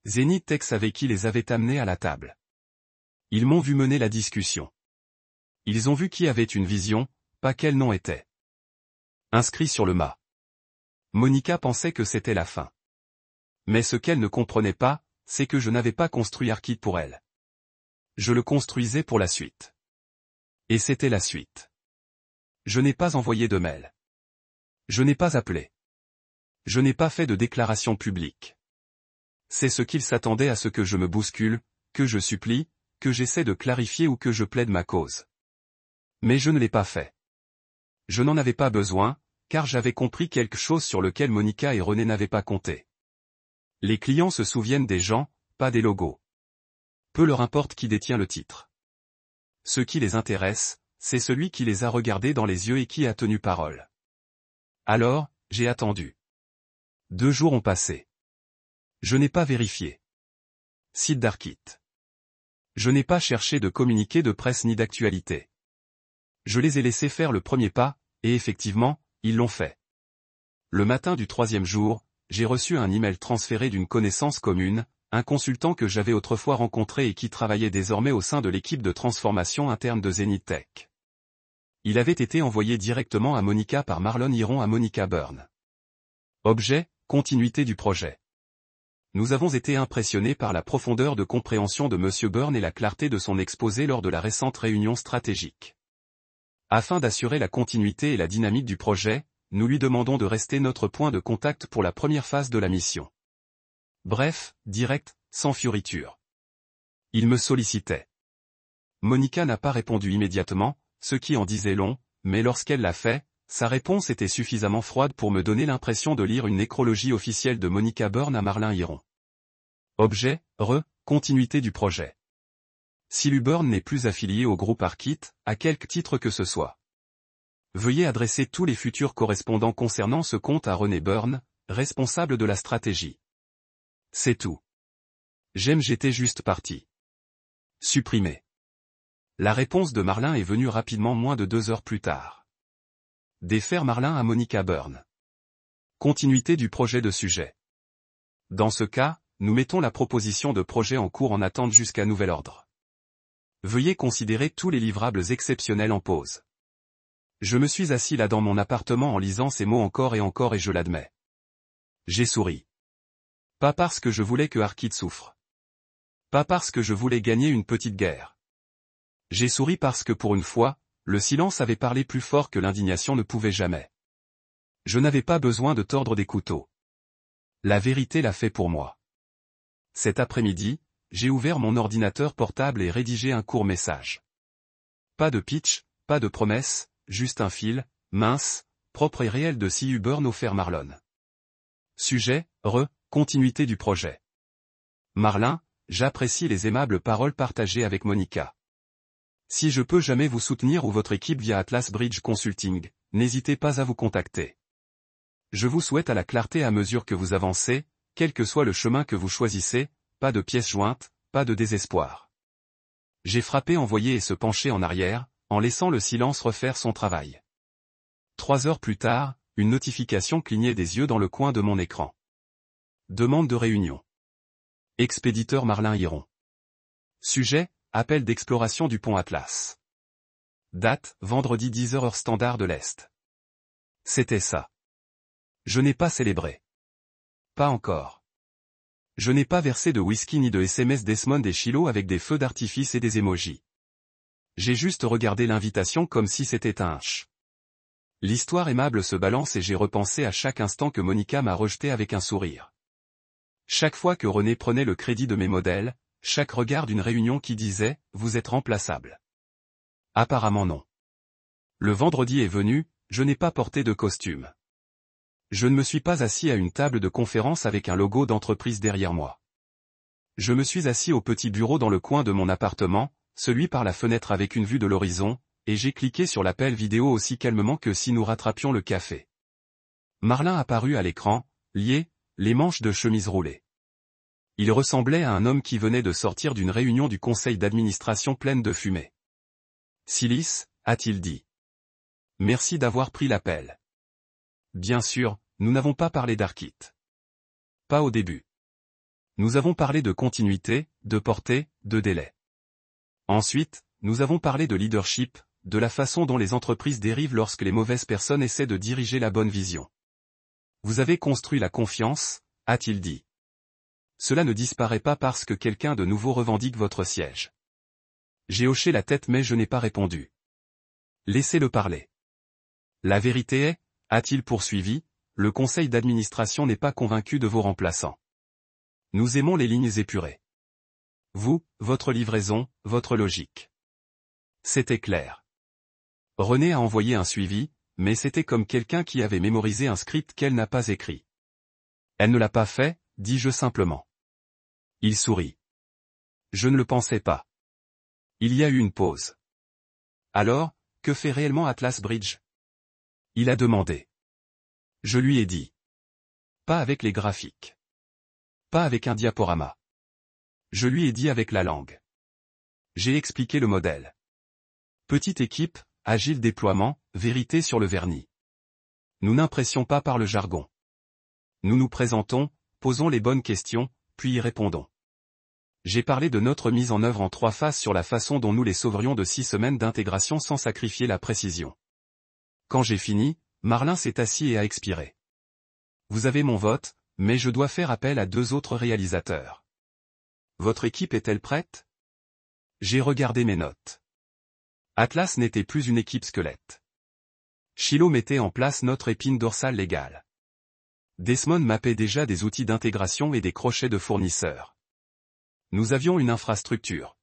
Zenith Tech savait qui les avait amenés à la table. Ils m'ont vu mener la discussion. Ils ont vu qui avait une vision, pas quel nom était inscrit sur le mât. Monica pensait que c'était la fin. Mais ce qu'elle ne comprenait pas, c'est que je n'avais pas construit Arkit pour elle. Je le construisais pour la suite. Et c'était la suite. Je n'ai pas envoyé de mail. Je n'ai pas appelé. Je n'ai pas fait de déclaration publique. C'est ce qu'ils s'attendaient à ce que je me bouscule, que je supplie, que j'essaie de clarifier ou que je plaide ma cause. Mais je ne l'ai pas fait. Je n'en avais pas besoin, car j'avais compris quelque chose sur lequel Monica et René n'avaient pas compté. Les clients se souviennent des gens, pas des logos. Peu leur importe qui détient le titre. Ce qui les intéresse, c'est celui qui les a regardés dans les yeux et qui a tenu parole. Alors, j'ai attendu. 2 jours ont passé. Je n'ai pas vérifié. Site d'Arkit. Je n'ai pas cherché de communiqué de presse ni d'actualité. Je les ai laissés faire le premier pas, et effectivement, ils l'ont fait. Le matin du 3e jour, j'ai reçu un email transféré d'une connaissance commune, un consultant que j'avais autrefois rencontré et qui travaillait désormais au sein de l'équipe de transformation interne de Zenith Tech. Il avait été envoyé directement à Monica par Marlon Hiron à Monica Byrne. Objet, continuité du projet. Nous avons été impressionnés par la profondeur de compréhension de M. Byrne et la clarté de son exposé lors de la récente réunion stratégique. Afin d'assurer la continuité et la dynamique du projet, nous lui demandons de rester notre point de contact pour la première phase de la mission. Bref, direct, sans fioriture. Il me sollicitait. Monica n'a pas répondu immédiatement, ce qui en disait long, mais lorsqu'elle l'a fait, sa réponse était suffisamment froide pour me donner l'impression de lire une nécrologie officielle de Monica Byrne à Marlon Hiron. Objet, continuité du projet. Silu Byrne n'est plus affilié au groupe Arkit, à quelque titre que ce soit. Veuillez adresser tous les futurs correspondants concernant ce compte à René Byrne, responsable de la stratégie. C'est tout. J'étais juste parti. Supprimé. La réponse de Marlon est venue rapidement moins de 2 heures plus tard. Défaire Marlon à Monica Byrne. Continuité du projet de sujet. Dans ce cas, nous mettons la proposition de projet en cours en attente jusqu'à nouvel ordre. Veuillez considérer tous les livrables exceptionnels en pause. Je me suis assis là dans mon appartement en lisant ces mots encore et je l'admets. J'ai souri. Pas parce que je voulais que Arkit souffre. Pas parce que je voulais gagner une petite guerre. J'ai souri parce que pour une fois, le silence avait parlé plus fort que l'indignation ne pouvait jamais. Je n'avais pas besoin de tordre des couteaux. La vérité l'a fait pour moi. Cet après-midi, j'ai ouvert mon ordinateur portable et rédigé un court message. Pas de pitch, pas de promesse, juste un fil, mince, propre et réel de Silu Byrne offert Marlon. Sujet, continuité du projet. Marlon, j'apprécie les aimables paroles partagées avec Monica. Si je peux jamais vous soutenir ou votre équipe via Atlas Bridge Consulting, n'hésitez pas à vous contacter. Je vous souhaite à la clarté à mesure que vous avancez, quel que soit le chemin que vous choisissez, pas de pièces jointes, pas de désespoir. J'ai frappé envoyer et se pencher en arrière, en laissant le silence refaire son travail. 3 heures plus tard, une notification clignait des yeux dans le coin de mon écran. Demande de réunion. Expéditeur Marlon Hiron. Sujet, appel d'exploration du pont Atlas. Date, vendredi 10h heure standard de l'Est. C'était ça. Je n'ai pas célébré. Pas encore. Je n'ai pas versé de whisky ni de SMS Desmond et Shiloh avec des feux d'artifice et des émojis. J'ai juste regardé l'invitation comme si c'était un ch. L'histoire aimable se balance et j'ai repensé à chaque instant que Monica m'a rejeté avec un sourire. Chaque fois que René prenait le crédit de mes modèles, chaque regard d'une réunion qui disait « Vous êtes remplaçable ». Apparemment non. Le vendredi est venu, je n'ai pas porté de costume. Je ne me suis pas assis à une table de conférence avec un logo d'entreprise derrière moi. Je me suis assis au petit bureau dans le coin de mon appartement, celui par la fenêtre avec une vue de l'horizon, et j'ai cliqué sur l'appel vidéo aussi calmement que si nous rattrapions le café. Marlin apparut à l'écran, lié, les manches de chemise roulées. Il ressemblait à un homme qui venait de sortir d'une réunion du conseil d'administration pleine de fumée. « Silis » a-t-il dit. « Merci d'avoir pris l'appel. » Bien sûr, nous n'avons pas parlé d'Arkit. Pas au début. Nous avons parlé de continuité, de portée, de délai. Ensuite, nous avons parlé de leadership, de la façon dont les entreprises dérivent lorsque les mauvaises personnes essaient de diriger la bonne vision. Vous avez construit la confiance, a-t-il dit. Cela ne disparaît pas parce que quelqu'un de nouveau revendique votre siège. J'ai hoché la tête mais je n'ai pas répondu. Laissez-le parler. La vérité est, a-t-il poursuivi, le conseil d'administration n'est pas convaincu de vos remplaçants. Nous aimons les lignes épurées. Vous, votre livraison, votre logique. C'était clair. René a envoyé un suivi, mais c'était comme quelqu'un qui avait mémorisé un script qu'elle n'a pas écrit. Elle ne l'a pas fait, dis-je simplement. Il sourit. Je ne le pensais pas. Il y a eu une pause. Alors, que fait réellement Atlas Bridge? Il a demandé. Je lui ai dit. Pas avec les graphiques. Pas avec un diaporama. Je lui ai dit avec la langue. J'ai expliqué le modèle. Petite équipe, agile déploiement, vérité sur le vernis. Nous n'impressions pas par le jargon. Nous nous présentons, posons les bonnes questions, puis y répondons. J'ai parlé de notre mise en œuvre en 3 phases sur la façon dont nous les sauverions de 6 semaines d'intégration sans sacrifier la précision. Quand j'ai fini, Marlin s'est assis et a expiré. Vous avez mon vote, mais je dois faire appel à 2 autres réalisateurs. Votre équipe est-elle prête? J'ai regardé mes notes. Atlas n'était plus une équipe squelette. Shiloh mettait en place notre épine dorsale légale. Desmond mappait déjà des outils d'intégration et des crochets de fournisseurs. Nous avions une infrastructure.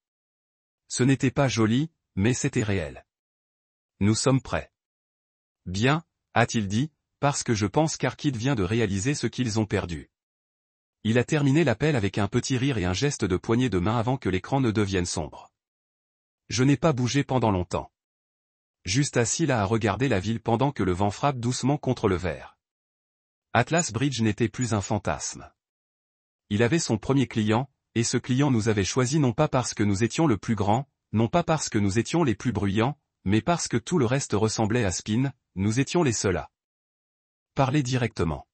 Ce n'était pas joli, mais c'était réel. Nous sommes prêts. Bien, a-t-il dit, parce que je pense qu'Arkit vient de réaliser ce qu'ils ont perdu. Il a terminé l'appel avec un petit rire et un geste de poignée de main avant que l'écran ne devienne sombre. Je n'ai pas bougé pendant longtemps. Juste assis là à regarder la ville pendant que le vent frappe doucement contre le verre. Atlas Bridge n'était plus un fantasme. Il avait son premier client, et ce client nous avait choisi non pas parce que nous étions le plus grand, non pas parce que nous étions les plus bruyants, mais parce que tout le reste ressemblait à Spin, nous étions les seuls à parler directement.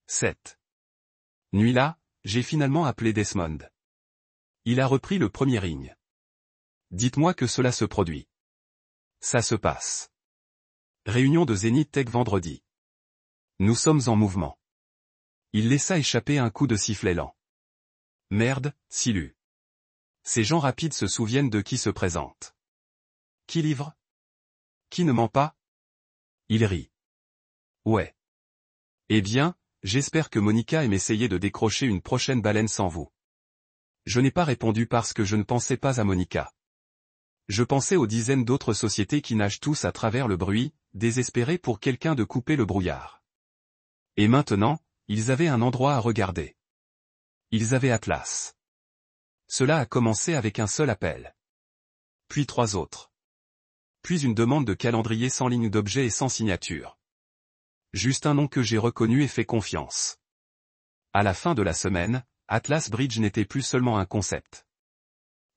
7. Nuit-là, j'ai finalement appelé Desmond. Il a repris le premier ring. Dites-moi que cela se produit. Ça se passe. Réunion de Zenith Tech vendredi. Nous sommes en mouvement. Il laissa échapper un coup de sifflet lent. Merde, Silu. Ces gens rapides se souviennent de qui se présente. Qui livre? Qui ne ment pas? Il rit. Ouais. Eh bien, j'espère que Monica aime essayer de décrocher une prochaine baleine sans vous. Je n'ai pas répondu parce que je ne pensais pas à Monica. Je pensais aux dizaines d'autres sociétés qui nagent tous à travers le bruit, désespérés pour quelqu'un de couper le brouillard. Et maintenant, ils avaient un endroit à regarder. Ils avaient Atlas. Cela a commencé avec un seul appel. Puis 3 autres. Puis une demande de calendrier sans ligne d'objet et sans signature. Juste un nom que j'ai reconnu et fait confiance. À la fin de la semaine, Atlas Bridge n'était plus seulement un concept.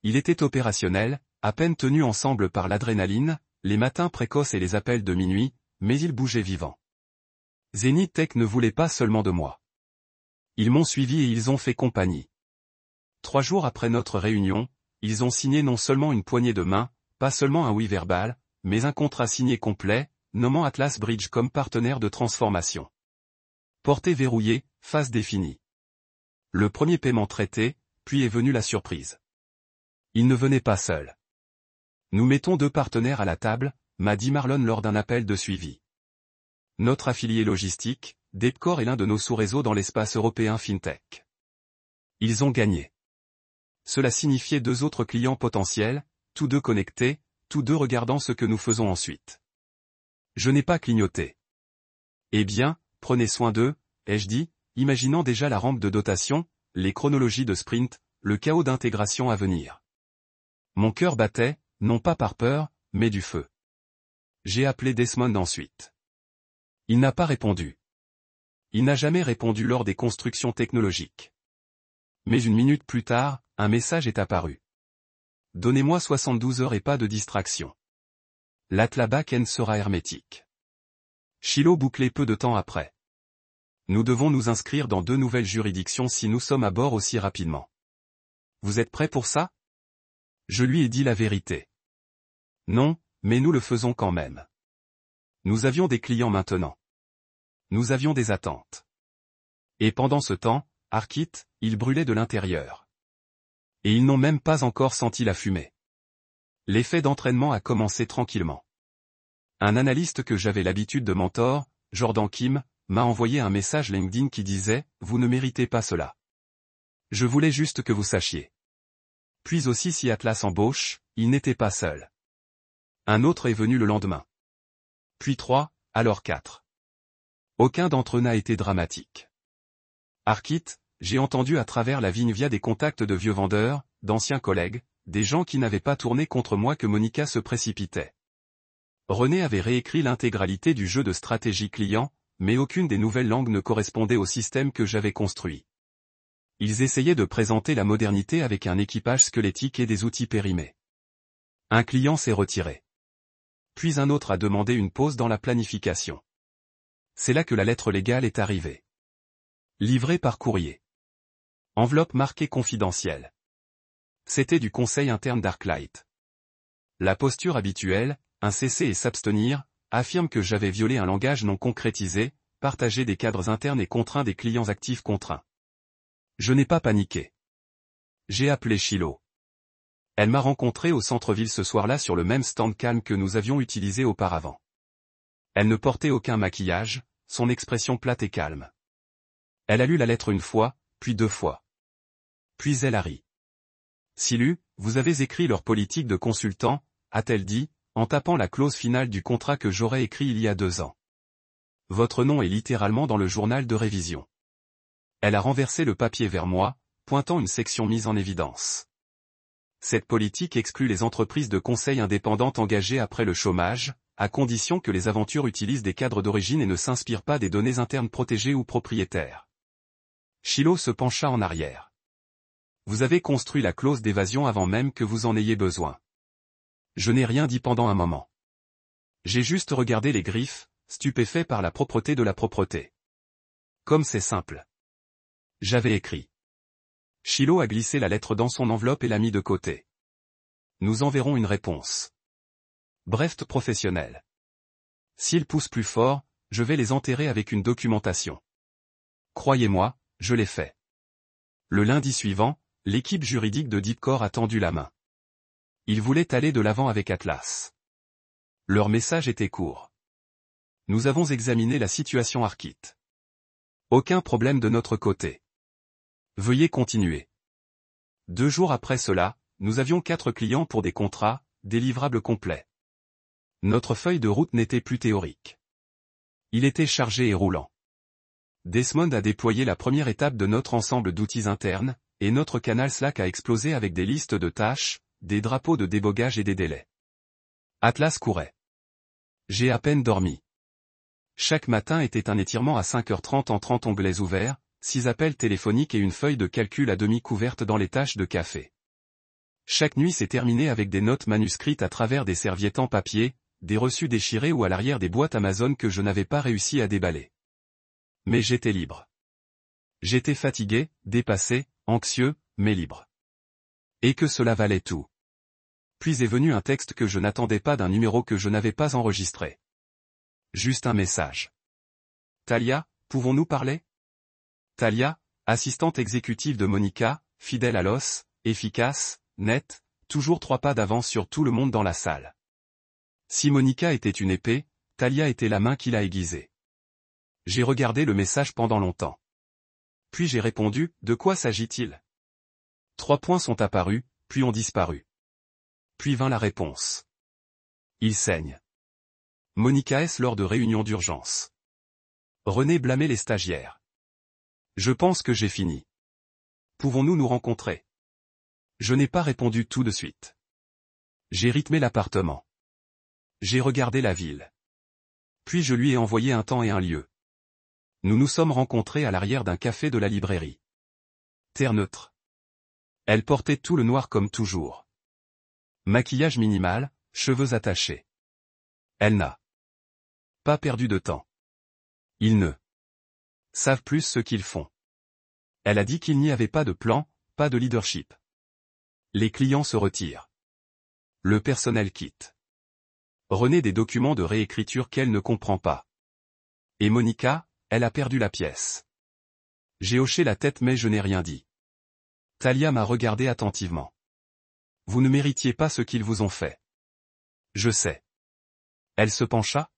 Il était opérationnel, à peine tenu ensemble par l'adrénaline, les matins précoces et les appels de minuit, mais il bougeait vivant. Zenith Tech ne voulait pas seulement de moi. Ils m'ont suivi et ils ont fait compagnie. 3 jours après notre réunion, ils ont signé non seulement une poignée de main, pas seulement un oui verbal, mais un contrat signé complet, nommant Atlas Bridge comme partenaire de transformation. Portée verrouillée, phase définie. Le premier paiement traité, puis est venue la surprise. Il ne venait pas seul. Nous mettons 2 partenaires à la table, m'a dit Marlon lors d'un appel de suivi. Notre affilié logistique, Depcore est l'un de nos sous-réseaux dans l'espace européen FinTech. Ils ont gagné. Cela signifiait 2 autres clients potentiels, tous 2 connectés, tous 2 regardant ce que nous faisons ensuite. Je n'ai pas clignoté. Eh bien, prenez soin d'eux, ai-je dit, imaginant déjà la rampe de dotation, les chronologies de sprint, le chaos d'intégration à venir. Mon cœur battait, non pas par peur, mais du feu. J'ai appelé Desmond ensuite. Il n'a pas répondu. Il n'a jamais répondu lors des constructions technologiques. Mais une minute plus tard, un message est apparu. Donnez-moi 72 heures et pas de distraction. L'Atlas back-end sera hermétique. Shiloh bouclé peu de temps après. Nous devons nous inscrire dans 2 nouvelles juridictions si nous sommes à bord aussi rapidement. Vous êtes prêts pour ça? Je lui ai dit la vérité. Non, mais nous le faisons quand même. Nous avions des clients maintenant. Nous avions des attentes. Et pendant ce temps, Arkit, il brûlait de l'intérieur. Et ils n'ont même pas encore senti la fumée. L'effet d'entraînement a commencé tranquillement. Un analyste que j'avais l'habitude de mentor, Jordan Kim, m'a envoyé un message LinkedIn qui disait « Vous ne méritez pas cela. Je voulais juste que vous sachiez. » Puis aussi si Atlas embauche, il n'était pas seul. Un autre est venu le lendemain. Puis 3, alors 4. Aucun d'entre eux n'a été dramatique. Arkit, j'ai entendu à travers la vigne via des contacts de vieux vendeurs, d'anciens collègues, des gens qui n'avaient pas tourné contre moi que Monica se précipitait. René avait réécrit l'intégralité du jeu de stratégie client, mais aucune des nouvelles langues ne correspondait au système que j'avais construit. Ils essayaient de présenter la modernité avec un équipage squelettique et des outils périmés. Un client s'est retiré. Puis un autre a demandé une pause dans la planification. C'est là que la lettre légale est arrivée. Livrée par courrier. Enveloppe marquée confidentielle. C'était du conseil interne d'Arclight. La posture habituelle, un cesser et s'abstenir, affirme que j'avais violé un langage non concrétisé, partagé des cadres internes et contraint des clients actifs contraints. Je n'ai pas paniqué. J'ai appelé Shiloh. Elle m'a rencontré au centre-ville ce soir-là sur le même stand calme que nous avions utilisé auparavant. Elle ne portait aucun maquillage, son expression plate et calme. Elle a lu la lettre une fois, puis 2 fois. Puis elle a ri. Silu, vous avez écrit leur politique de consultant, a-t-elle dit, en tapant la clause finale du contrat que j'aurais écrit il y a 2 ans. Votre nom est littéralement dans le journal de révision. Elle a renversé le papier vers moi, pointant une section mise en évidence. Cette politique exclut les entreprises de conseil indépendantes engagées après le chômage, à condition que les aventures utilisent des cadres d'origine et ne s'inspirent pas des données internes protégées ou propriétaires. Shiloh se pencha en arrière. Vous avez construit la clause d'évasion avant même que vous en ayez besoin. Je n'ai rien dit pendant un moment. J'ai juste regardé les griffes, stupéfait par la propreté de la propreté. Comme c'est simple. J'avais écrit. Shiloh a glissé la lettre dans son enveloppe et l'a mis de côté. Nous enverrons une réponse. Bref professionnel. S'ils poussent plus fort, je vais les enterrer avec une documentation. Croyez-moi, je l'ai fait. Le lundi suivant, l'équipe juridique de Deepcore a tendu la main. Ils voulaient aller de l'avant avec Atlas. Leur message était court. Nous avons examiné la situation Arkit. Aucun problème de notre côté. Veuillez continuer. 2 jours après cela, nous avions 4 clients pour des contrats, des livrables complets. Notre feuille de route n'était plus théorique. Il était chargé et roulant. Desmond a déployé la première étape de notre ensemble d'outils internes, et notre canal Slack a explosé avec des listes de tâches, des drapeaux de débogage et des délais. Atlas courait. J'ai à peine dormi. Chaque matin était un étirement à 5h30 en 30 onglets ouverts, 6 appels téléphoniques et une feuille de calcul à demi couverte dans les tâches de café. Chaque nuit s'est terminée avec des notes manuscrites à travers des serviettes en papier, des reçus déchirés ou à l'arrière des boîtes Amazon que je n'avais pas réussi à déballer. Mais j'étais libre. J'étais fatigué, dépassé, anxieux, mais libre. Et que cela valait tout. Puis est venu un texte que je n'attendais pas d'un numéro que je n'avais pas enregistré. Juste un message. Talia, pouvons-nous parler? Talia, assistante exécutive de Monica, fidèle à l'os, efficace, nette, toujours 3 pas d'avance sur tout le monde dans la salle. Si Monica était une épée, Talia était la main qui l'a aiguisée. J'ai regardé le message pendant longtemps. Puis j'ai répondu, de quoi s'agit-il? 3 points sont apparus, puis ont disparu. Puis vint la réponse. Il saigne. Monica S lors de réunion d'urgence. René blâmait les stagiaires. Je pense que j'ai fini. Pouvons-nous nous rencontrer? Je n'ai pas répondu tout de suite. J'ai rythmé l'appartement. J'ai regardé la ville. Puis je lui ai envoyé un temps et un lieu. Nous nous sommes rencontrés à l'arrière d'un café de la librairie. Terre neutre. Elle portait tout le noir comme toujours. Maquillage minimal, cheveux attachés. Elle n'a pas perdu de temps. Ils ne savent plus ce qu'ils font. Elle a dit qu'il n'y avait pas de plan, pas de leadership. Les clients se retirent. Le personnel quitte. René des documents de réécriture qu'elle ne comprend pas. Et Monica, elle a perdu la pièce. J'ai hoché la tête mais je n'ai rien dit. Talia m'a regardé attentivement. Vous ne méritiez pas ce qu'ils vous ont fait. Je sais. Elle se pencha.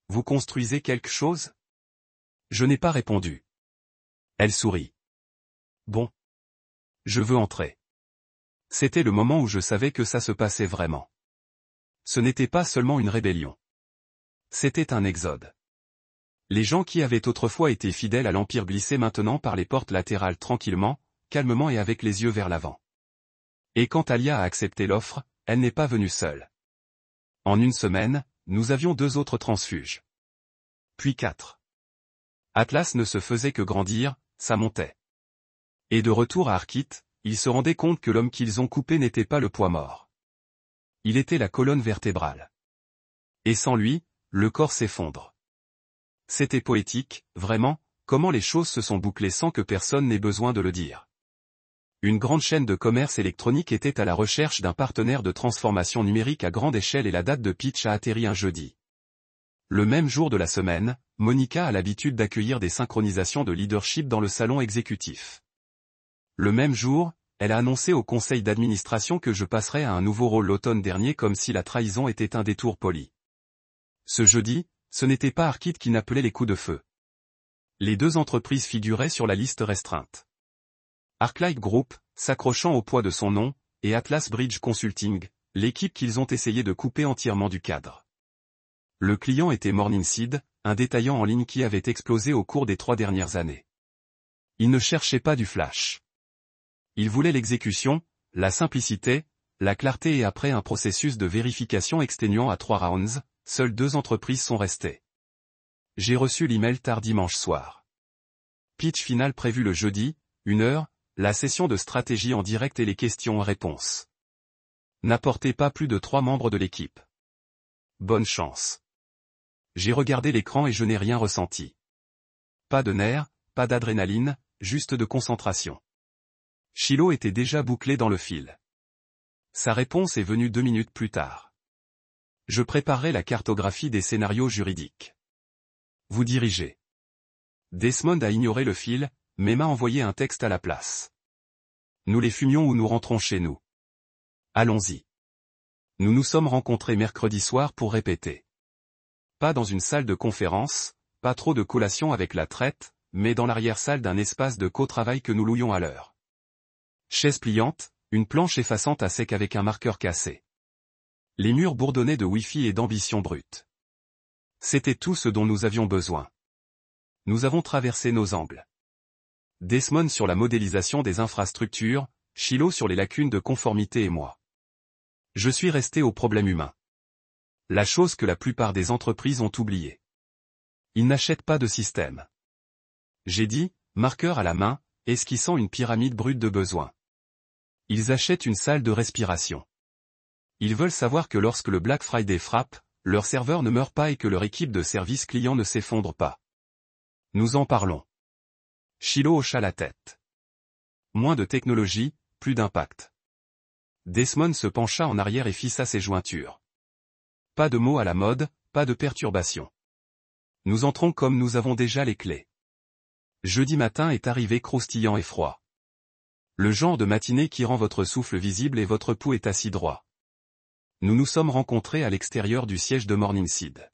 Vous construisez quelque chose? Je n'ai pas répondu. Elle sourit. Bon. Je veux entrer. C'était le moment où je savais que ça se passait vraiment. Ce n'était pas seulement une rébellion. C'était un exode. Les gens qui avaient autrefois été fidèles à l'Empire glissaient maintenant par les portes latérales tranquillement, calmement et avec les yeux vers l'avant. Et quand Talia a accepté l'offre, elle n'est pas venue seule. En une semaine, nous avions 2 autres transfuges. Puis 4. Atlas ne se faisait que grandir, ça montait. Et de retour à Arquite, ils se rendaient compte que l'homme qu'ils ont coupé n'était pas le poids mort. Il était la colonne vertébrale. Et sans lui, le corps s'effondre. C'était poétique, vraiment, comment les choses se sont bouclées sans que personne n'ait besoin de le dire. Une grande chaîne de commerce électronique était à la recherche d'un partenaire de transformation numérique à grande échelle et la date de pitch a atterri un jeudi. Le même jour de la semaine, Monica a l'habitude d'accueillir des synchronisations de leadership dans le salon exécutif. Le même jour, elle a annoncé au conseil d'administration que je passerais à un nouveau rôle l'automne dernier comme si la trahison était un détour poli. Ce jeudi, ce n'était pas Arquite qui n'appelait les coups de feu. Les 2 entreprises figuraient sur la liste restreinte. Arclight Group, s'accrochant au poids de son nom, et Atlas Bridge Consulting, l'équipe qu'ils ont essayé de couper entièrement du cadre. Le client était Morningside, un détaillant en ligne qui avait explosé au cours des 3 dernières années. Il ne cherchait pas du flash. Il voulait l'exécution, la simplicité, la clarté et après un processus de vérification exténuant à 3 rounds, seules 2 entreprises sont restées. J'ai reçu l'email tard dimanche soir. Pitch final prévu le jeudi, 1 heure, la session de stratégie en direct et les questions-réponses. N'apportez pas plus de 3 membres de l'équipe. Bonne chance. J'ai regardé l'écran et je n'ai rien ressenti. Pas de nerfs, pas d'adrénaline, juste de concentration. Shiloh était déjà bouclé dans le fil. Sa réponse est venue 2 minutes plus tard. Je préparerai la cartographie des scénarios juridiques. Vous dirigez. Desmond a ignoré le fil, mais m'a envoyé un texte à la place. Nous les fumions ou nous rentrons chez nous. Allons-y. Nous nous sommes rencontrés mercredi soir pour répéter. Pas dans une salle de conférence, pas trop de collation avec la traite, mais dans l'arrière-salle d'un espace de co-travail que nous louions à l'heure. Chaise pliante, une planche effaçante à sec avec un marqueur cassé. Les murs bourdonnaient de Wi-Fi et d'ambition brute. C'était tout ce dont nous avions besoin. Nous avons traversé nos angles. Desmond sur la modélisation des infrastructures, Shiloh sur les lacunes de conformité et moi. Je suis resté au problème humain. La chose que la plupart des entreprises ont oubliée. Ils n'achètent pas de système. J'ai dit, marqueur à la main, esquissant une pyramide brute de besoins. Ils achètent une salle de respiration. Ils veulent savoir que lorsque le Black Friday frappe, leur serveur ne meurt pas et que leur équipe de service client ne s'effondre pas. Nous en parlons. Shiloh hocha la tête. Moins de technologie, plus d'impact. Desmond se pencha en arrière et fissa ses jointures. Pas de mots à la mode, pas de perturbation. Nous entrons comme nous avons déjà les clés. Jeudi matin est arrivé croustillant et froid. Le genre de matinée qui rend votre souffle visible et votre pouls est assis droit. Nous nous sommes rencontrés à l'extérieur du siège de Morningside.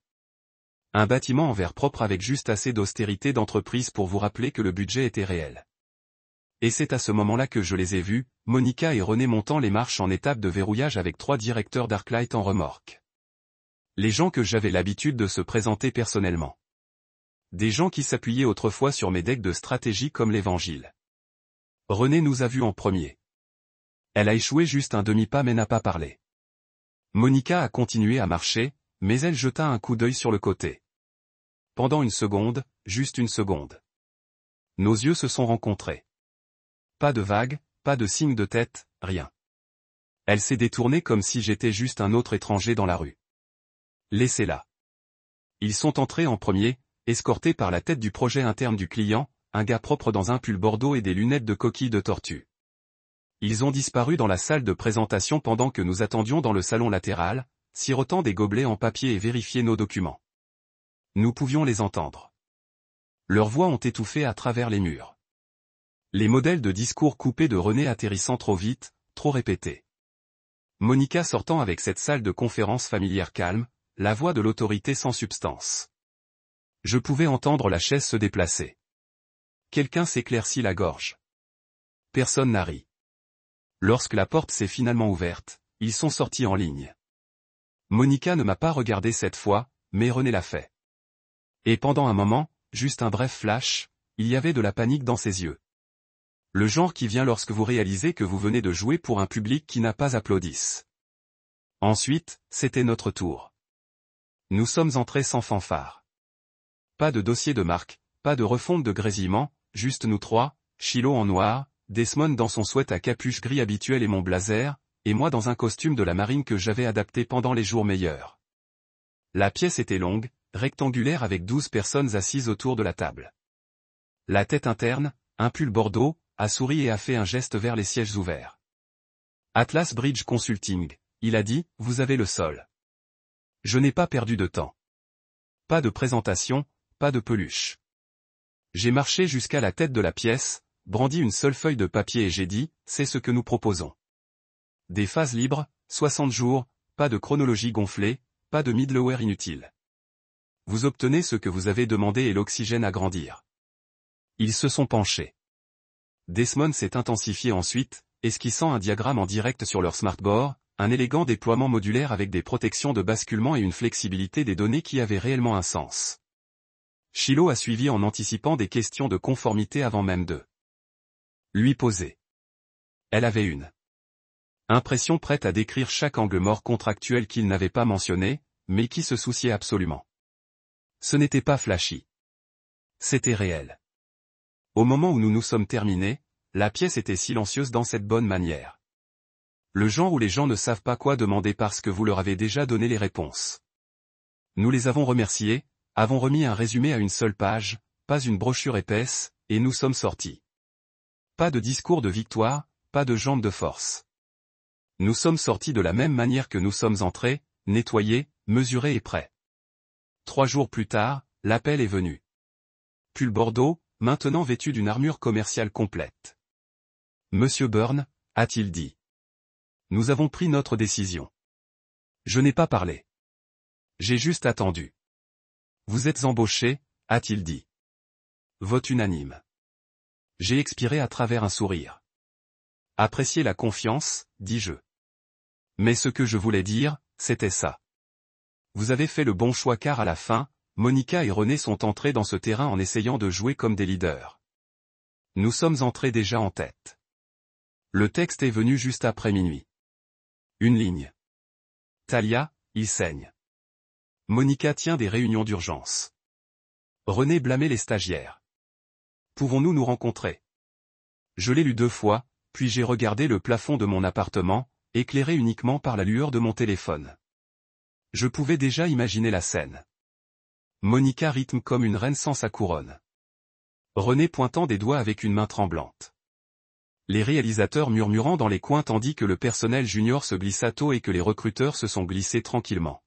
Un bâtiment en verre propre avec juste assez d'austérité d'entreprise pour vous rappeler que le budget était réel. Et c'est à ce moment-là que je les ai vus, Monica et René montant les marches en étape de verrouillage avec 3 directeurs d'Arclight en remorque. Les gens que j'avais l'habitude de se présenter personnellement. Des gens qui s'appuyaient autrefois sur mes decks de stratégie comme l'Évangile. René nous a vus en premier. Elle a échoué juste un demi-pas mais n'a pas parlé. Monica a continué à marcher, mais elle jeta un coup d'œil sur le côté. Pendant une seconde, juste une seconde. Nos yeux se sont rencontrés. Pas de vague, pas de signe de tête, rien. Elle s'est détournée comme si j'étais juste un autre étranger dans la rue. Laissez-la. Ils sont entrés en premier, escortés par la tête du projet interne du client, un gars propre dans un pull bordeaux et des lunettes de coquille de tortue. Ils ont disparu dans la salle de présentation pendant que nous attendions dans le salon latéral, sirotant des gobelets en papier et vérifier nos documents. Nous pouvions les entendre. Leurs voix ont étouffé à travers les murs. Les modèles de discours coupés de René atterrissant trop vite, trop répétés. Monica sortant avec cette salle de conférence familière calme, la voix de l'autorité sans substance. Je pouvais entendre la chaise se déplacer. Quelqu'un s'éclaircit la gorge. Personne n'a ri. Lorsque la porte s'est finalement ouverte, ils sont sortis en ligne. Monica ne m'a pas regardé cette fois, mais René l'a fait. Et pendant un moment, juste un bref flash, il y avait de la panique dans ses yeux. Le genre qui vient lorsque vous réalisez que vous venez de jouer pour un public qui n'a pas applaudi. Ensuite, c'était notre tour. Nous sommes entrés sans fanfare. Pas de dossier de marque, pas de refonte de grésillement, juste nous trois, Chilo en noir, Desmond dans son sweat à capuche gris habituel et mon blazer, et moi dans un costume de la marine que j'avais adapté pendant les jours meilleurs. La pièce était longue, rectangulaire avec 12 personnes assises autour de la table. La tête interne, un pull bordeaux, a souri et a fait un geste vers les sièges ouverts. Atlas Bridge Consulting, il a dit, vous avez le sol. Je n'ai pas perdu de temps. Pas de présentation, pas de peluche. J'ai marché jusqu'à la tête de la pièce, brandi une seule feuille de papier et j'ai dit, c'est ce que nous proposons. Des phases libres, 60 jours, pas de chronologie gonflée, pas de middleware inutile. Vous obtenez ce que vous avez demandé et l'oxygène à grandir. Ils se sont penchés. Desmond s'est intensifié ensuite, esquissant un diagramme en direct sur leur smartboard, un élégant déploiement modulaire avec des protections de basculement et une flexibilité des données qui avaient réellement un sens. Chilo a suivi en anticipant des questions de conformité avant même de lui poser. Elle avait une impression prête à décrire chaque angle mort contractuel qu'il n'avait pas mentionné, mais qui se souciait absolument. Ce n'était pas flashy. C'était réel. Au moment où nous nous sommes terminés, la pièce était silencieuse dans cette bonne manière. Le genre où les gens ne savent pas quoi demander parce que vous leur avez déjà donné les réponses. Nous les avons remerciés, avons remis un résumé à une seule page, pas une brochure épaisse, et nous sommes sortis. Pas de discours de victoire, pas de jambes de force. Nous sommes sortis de la même manière que nous sommes entrés, nettoyés, mesurés et prêts. 3 jours plus tard, l'appel est venu. Pull bordeaux, maintenant vêtu d'une armure commerciale complète. Monsieur Byrne, a-t-il dit. Nous avons pris notre décision. Je n'ai pas parlé. J'ai juste attendu. Vous êtes embauché, a-t-il dit. Vote unanime. J'ai expiré à travers un sourire. Appréciez la confiance, dis-je. Mais ce que je voulais dire, c'était ça. Vous avez fait le bon choix car à la fin, Monica et René sont entrés dans ce terrain en essayant de jouer comme des leaders. Nous sommes entrés déjà en tête. Le texte est venu juste après minuit. Une ligne. Talia, il saigne. Monica tient des réunions d'urgence. René blâmait les stagiaires. Pouvons-nous nous rencontrer? Je l'ai lu 2 fois, puis j'ai regardé le plafond de mon appartement, éclairé uniquement par la lueur de mon téléphone. Je pouvais déjà imaginer la scène. Monica rythme comme une reine sans sa couronne. René pointant des doigts avec une main tremblante. Les réalisateurs murmurant dans les coins tandis que le personnel junior se glissa tôt et que les recruteurs se sont glissés tranquillement.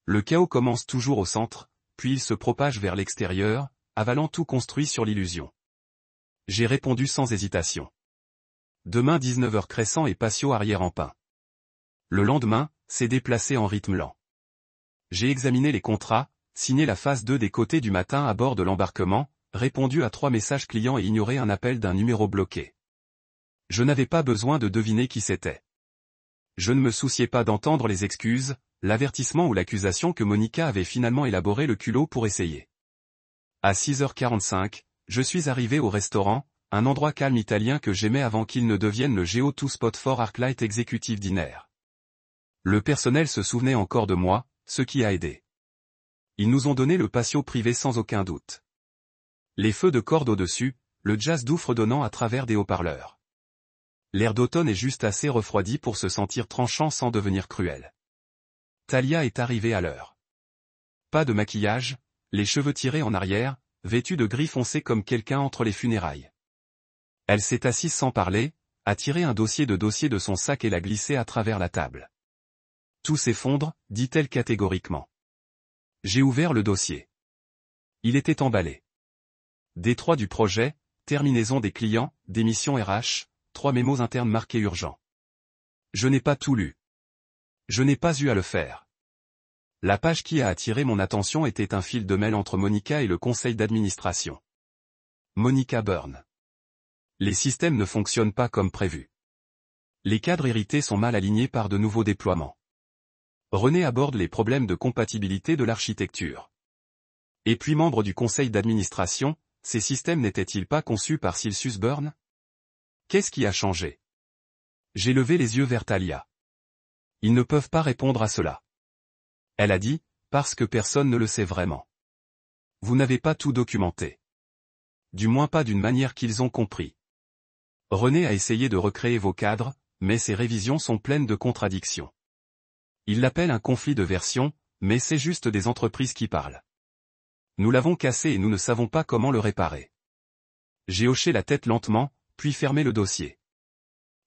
Le chaos commence toujours au centre, puis il se propage vers l'extérieur, avalant tout construit sur l'illusion. J'ai répondu sans hésitation. Demain 19h Crescent et patio arrière en pin. Le lendemain, c'est déplacé en rythme lent. J'ai examiné les contrats, signé la phase 2 des côtés du matin à bord de l'embarquement, répondu à 3 messages clients et ignoré un appel d'un numéro bloqué. Je n'avais pas besoin de deviner qui c'était. Je ne me souciais pas d'entendre les excuses, l'avertissement ou l'accusation que Monica avait finalement élaboré le culot pour essayer. À 6h45, je suis arrivé au restaurant, un endroit calme italien que j'aimais avant qu'il ne devienne le Go-To spot for ArcLight Executive Dinner. Le personnel se souvenait encore de moi, ce qui a aidé. Ils nous ont donné le patio privé sans aucun doute. Les feux de corde au-dessus, le jazz doux fredonnant à travers des haut-parleurs. L'air d'automne est juste assez refroidi pour se sentir tranchant sans devenir cruel. Talia est arrivée à l'heure. Pas de maquillage, les cheveux tirés en arrière, vêtue de gris foncé comme quelqu'un entre les funérailles. Elle s'est assise sans parler, a tiré un dossier de son sac et l'a glissé à travers la table. Tout s'effondre, dit-elle catégoriquement. J'ai ouvert le dossier. Il était emballé. Détroit du projet, terminaison des clients, démission RH, 3 mémos internes marqués urgents. Je n'ai pas tout lu. Je n'ai pas eu à le faire. La page qui a attiré mon attention était un fil de mail entre Monica et le conseil d'administration. Monica Byrne. Les systèmes ne fonctionnent pas comme prévu. Les cadres hérités sont mal alignés par de nouveaux déploiements. René aborde les problèmes de compatibilité de l'architecture. Et puis membre du conseil d'administration, ces systèmes n'étaient-ils pas conçus par Celsius Byrne? Qu'est-ce qui a changé? J'ai levé les yeux vers Talia. Ils ne peuvent pas répondre à cela. Elle a dit, parce que personne ne le sait vraiment. Vous n'avez pas tout documenté. Du moins pas d'une manière qu'ils ont compris. René a essayé de recréer vos cadres, mais ces révisions sont pleines de contradictions. Il l'appelle un conflit de versions, mais c'est juste des entreprises qui parlent. Nous l'avons cassé et nous ne savons pas comment le réparer. J'ai hoché la tête lentement, puis fermé le dossier.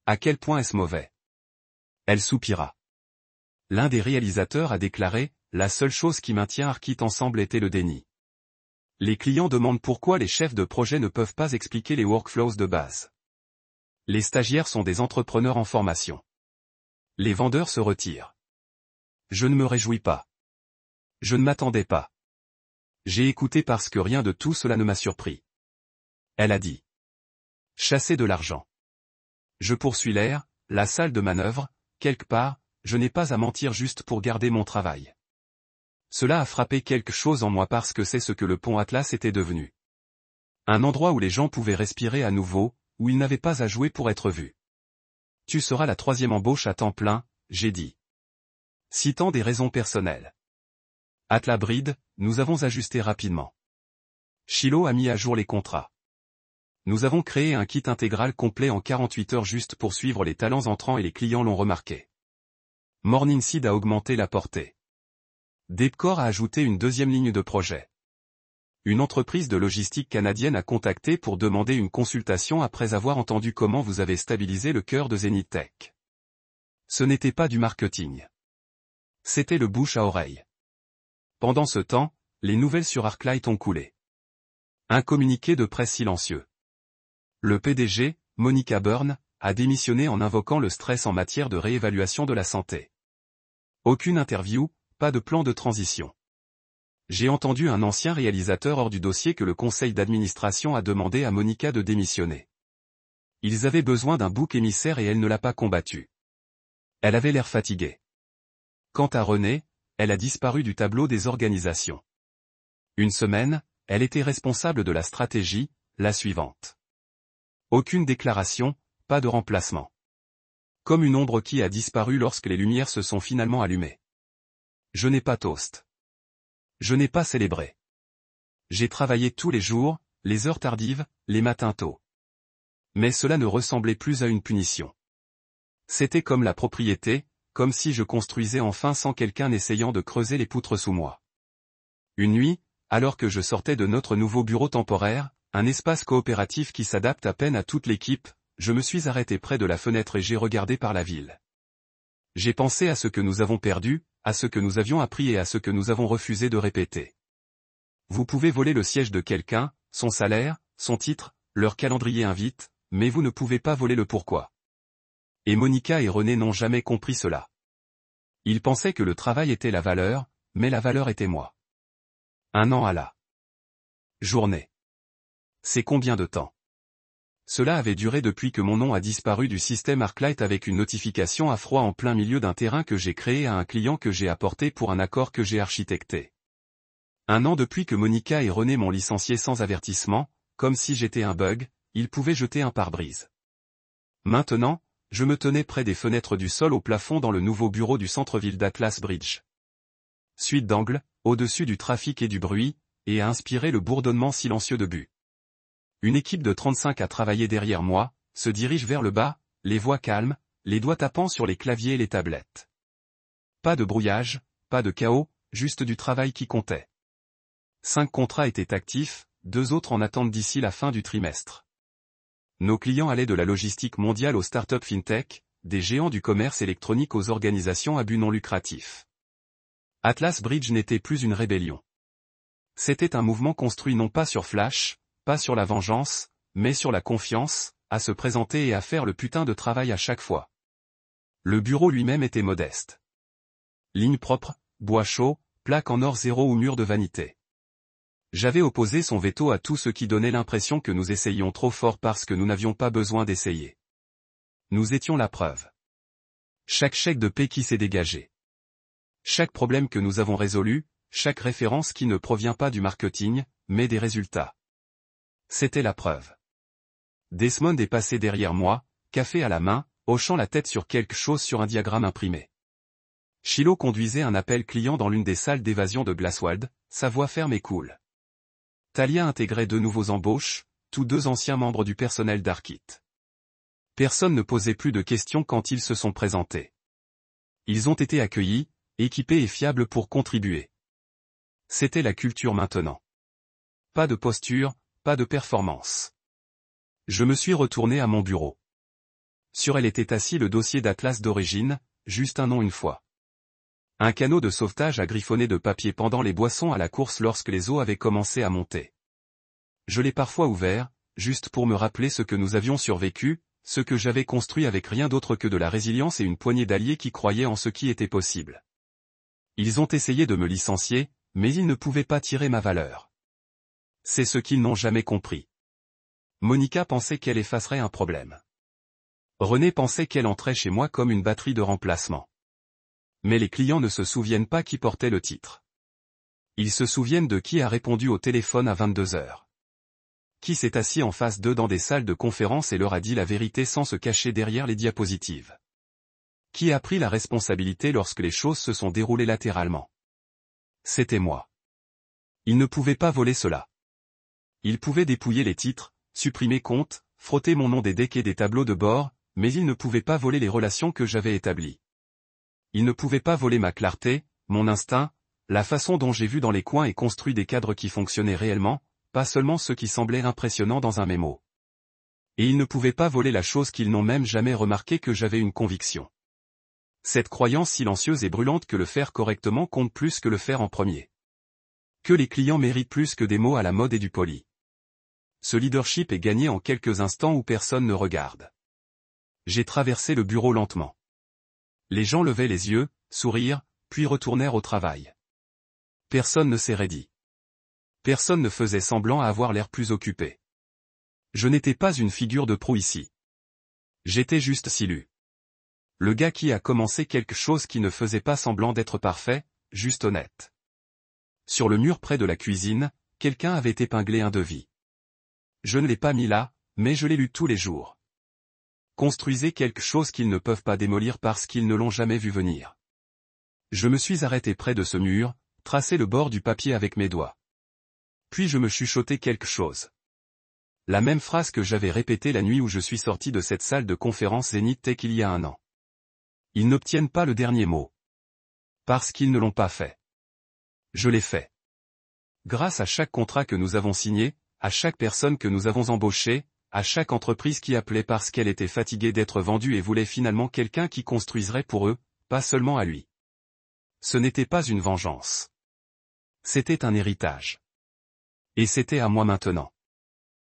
À quel point est-ce mauvais? Elle soupira. L'un des réalisateurs a déclaré, la seule chose qui maintient Arkit ensemble était le déni. Les clients demandent pourquoi les chefs de projet ne peuvent pas expliquer les workflows de base. Les stagiaires sont des entrepreneurs en formation. Les vendeurs se retirent. Je ne me réjouis pas. Je ne m'attendais pas. J'ai écouté parce que rien de tout cela ne m'a surpris. Elle a dit. Chasser de l'argent. Je poursuis l'air, la salle de manœuvre, quelque part, je n'ai pas à mentir juste pour garder mon travail. Cela a frappé quelque chose en moi parce que c'est ce que le pont Atlas était devenu. Un endroit où les gens pouvaient respirer à nouveau, où ils n'avaient pas à jouer pour être vus. Tu seras la 3e embauche à temps plein, j'ai dit. Citant des raisons personnelles. Atlas Bride, nous avons ajusté rapidement. Shiloh a mis à jour les contrats. Nous avons créé un kit intégral complet en 48 heures juste pour suivre les talents entrants et les clients l'ont remarqué. Morningseed a augmenté la portée. Depcor a ajouté une 2e ligne de projet. Une entreprise de logistique canadienne a contacté pour demander une consultation après avoir entendu comment vous avez stabilisé le cœur de Zenith Tech. Ce n'était pas du marketing. C'était le bouche à oreille. Pendant ce temps, les nouvelles sur ArcLight ont coulé. Un communiqué de presse silencieux. Le PDG, Monica Byrne, a démissionné en invoquant le stress en matière de réévaluation de la santé. Aucune interview, pas de plan de transition. J'ai entendu un ancien réalisateur hors du dossier que le conseil d'administration a demandé à Monica de démissionner. Ils avaient besoin d'un bouc émissaire et elle ne l'a pas combattu. Elle avait l'air fatiguée. Quant à René, elle a disparu du tableau des organisations. Une semaine, elle était responsable de la stratégie, la suivante. Aucune déclaration, pas de remplacement. Comme une ombre qui a disparu lorsque les lumières se sont finalement allumées. Je n'ai pas toast. Je n'ai pas célébré. J'ai travaillé tous les jours, les heures tardives, les matins tôt. Mais cela ne ressemblait plus à une punition. C'était comme la propriété, comme si je construisais enfin sans quelqu'un essayant de creuser les poutres sous moi. Une nuit, alors que je sortais de notre nouveau bureau temporaire, un espace coopératif qui s'adapte à peine à toute l'équipe, je me suis arrêté près de la fenêtre et j'ai regardé par la ville. J'ai pensé à ce que nous avons perdu, à ce que nous avions appris et à ce que nous avons refusé de répéter. Vous pouvez voler le siège de quelqu'un, son salaire, son titre, leur calendrier invite, mais vous ne pouvez pas voler le pourquoi. Et Monica et René n'ont jamais compris cela. Ils pensaient que le travail était la valeur, mais la valeur était moi. 1 an à la journée. C'est combien de temps? Cela avait duré depuis que mon nom a disparu du système ArcLight avec une notification à froid en plein milieu d'un terrain que j'ai créé à un client que j'ai apporté pour un accord que j'ai architecté. 1 an depuis que Monica et René m'ont licencié sans avertissement, comme si j'étais un bug, ils pouvaient jeter un pare-brise. Maintenant, je me tenais près des fenêtres du sol au plafond dans le nouveau bureau du centre-ville d'Atlas Bridge. Suite d'angle, au-dessus du trafic et du bruit, et à inspirer le bourdonnement silencieux de but. Une équipe de 35 a travaillé derrière moi, se dirige vers le bas, les voix calmes, les doigts tapant sur les claviers et les tablettes. Pas de brouillage, pas de chaos, juste du travail qui comptait. 5 contrats étaient actifs, 2 autres en attente d'ici la fin du trimestre. Nos clients allaient de la logistique mondiale aux startups fintech, des géants du commerce électronique aux organisations à but non lucratif. Atlas Bridge n'était plus une rébellion. C'était un mouvement construit non pas sur Flash, pas sur la vengeance, mais sur la confiance, à se présenter et à faire le putain de travail à chaque fois. Le bureau lui-même était modeste. Ligne propre, bois chaud, plaque en or 0 ou mur de vanité. J'avais opposé son veto à tout ce qui donnait l'impression que nous essayions trop fort parce que nous n'avions pas besoin d'essayer. Nous étions la preuve. Chaque chèque de paie qui s'est dégagé. Chaque problème que nous avons résolu, chaque référence qui ne provient pas du marketing, mais des résultats. C'était la preuve. Desmond est passé derrière moi, café à la main, hochant la tête sur quelque chose sur un diagramme imprimé. Shiloh conduisait un appel client dans l'une des salles d'évasion de Glasswald, sa voix ferme et cool. Talia intégrait 2 nouveaux embauches, tous 2 anciens membres du personnel d'Arkit. Personne ne posait plus de questions quand ils se sont présentés. Ils ont été accueillis, équipés et fiables pour contribuer. C'était la culture maintenant. Pas de posture, pas de performance. Je me suis retourné à mon bureau. Sur elle était assis le dossier d'Atlas d'origine, juste un nom une fois. Un canot de sauvetage a griffonné de papier pendant les boissons à la course lorsque les eaux avaient commencé à monter. Je l'ai parfois ouvert, juste pour me rappeler ce que nous avions survécu, ce que j'avais construit avec rien d'autre que de la résilience et une poignée d'alliés qui croyaient en ce qui était possible. Ils ont essayé de me licencier, mais ils ne pouvaient pas tirer ma valeur. C'est ce qu'ils n'ont jamais compris. Monica pensait qu'elle effacerait un problème. René pensait qu'elle entrait chez moi comme une batterie de remplacement. Mais les clients ne se souviennent pas qui portait le titre. Ils se souviennent de qui a répondu au téléphone à 22 heures. Qui s'est assis en face d'eux dans des salles de conférence et leur a dit la vérité sans se cacher derrière les diapositives. Qui a pris la responsabilité lorsque les choses se sont déroulées latéralement. C'était moi. Ils ne pouvaient pas voler cela. Ils pouvaient dépouiller les titres, supprimer comptes, frotter mon nom des decks et des tableaux de bord, mais ils ne pouvaient pas voler les relations que j'avais établies. Ils ne pouvaient pas voler ma clarté, mon instinct, la façon dont j'ai vu dans les coins et construit des cadres qui fonctionnaient réellement, pas seulement ceux qui semblaient impressionnants dans un mémo. Et ils ne pouvaient pas voler la chose qu'ils n'ont même jamais remarqué que j'avais une conviction. Cette croyance silencieuse et brûlante que le faire correctement compte plus que le faire en premier. Que les clients méritent plus que des mots à la mode et du poli. Ce leadership est gagné en quelques instants où personne ne regarde. J'ai traversé le bureau lentement. Les gens levaient les yeux, sourirent, puis retournèrent au travail. Personne ne s'est raidi. Personne ne faisait semblant à avoir l'air plus occupé. Je n'étais pas une figure de proue ici. J'étais juste Silu. Le gars qui a commencé quelque chose qui ne faisait pas semblant d'être parfait, juste honnête. Sur le mur près de la cuisine, quelqu'un avait épinglé un devis. Je ne l'ai pas mis là, mais je l'ai lu tous les jours. Construisez quelque chose qu'ils ne peuvent pas démolir parce qu'ils ne l'ont jamais vu venir. Je me suis arrêté près de ce mur, tracé le bord du papier avec mes doigts. Puis je me chuchotai quelque chose. La même phrase que j'avais répétée la nuit où je suis sorti de cette salle de conférence Zénith Tech il y a 1 an. Ils n'obtiennent pas le dernier mot. Parce qu'ils ne l'ont pas fait. Je l'ai fait. Grâce à chaque contrat que nous avons signé, à chaque personne que nous avons embauchée, à chaque entreprise qui appelait parce qu'elle était fatiguée d'être vendue et voulait finalement quelqu'un qui construiserait pour eux, pas seulement à lui. Ce n'était pas une vengeance. C'était un héritage. Et c'était à moi maintenant.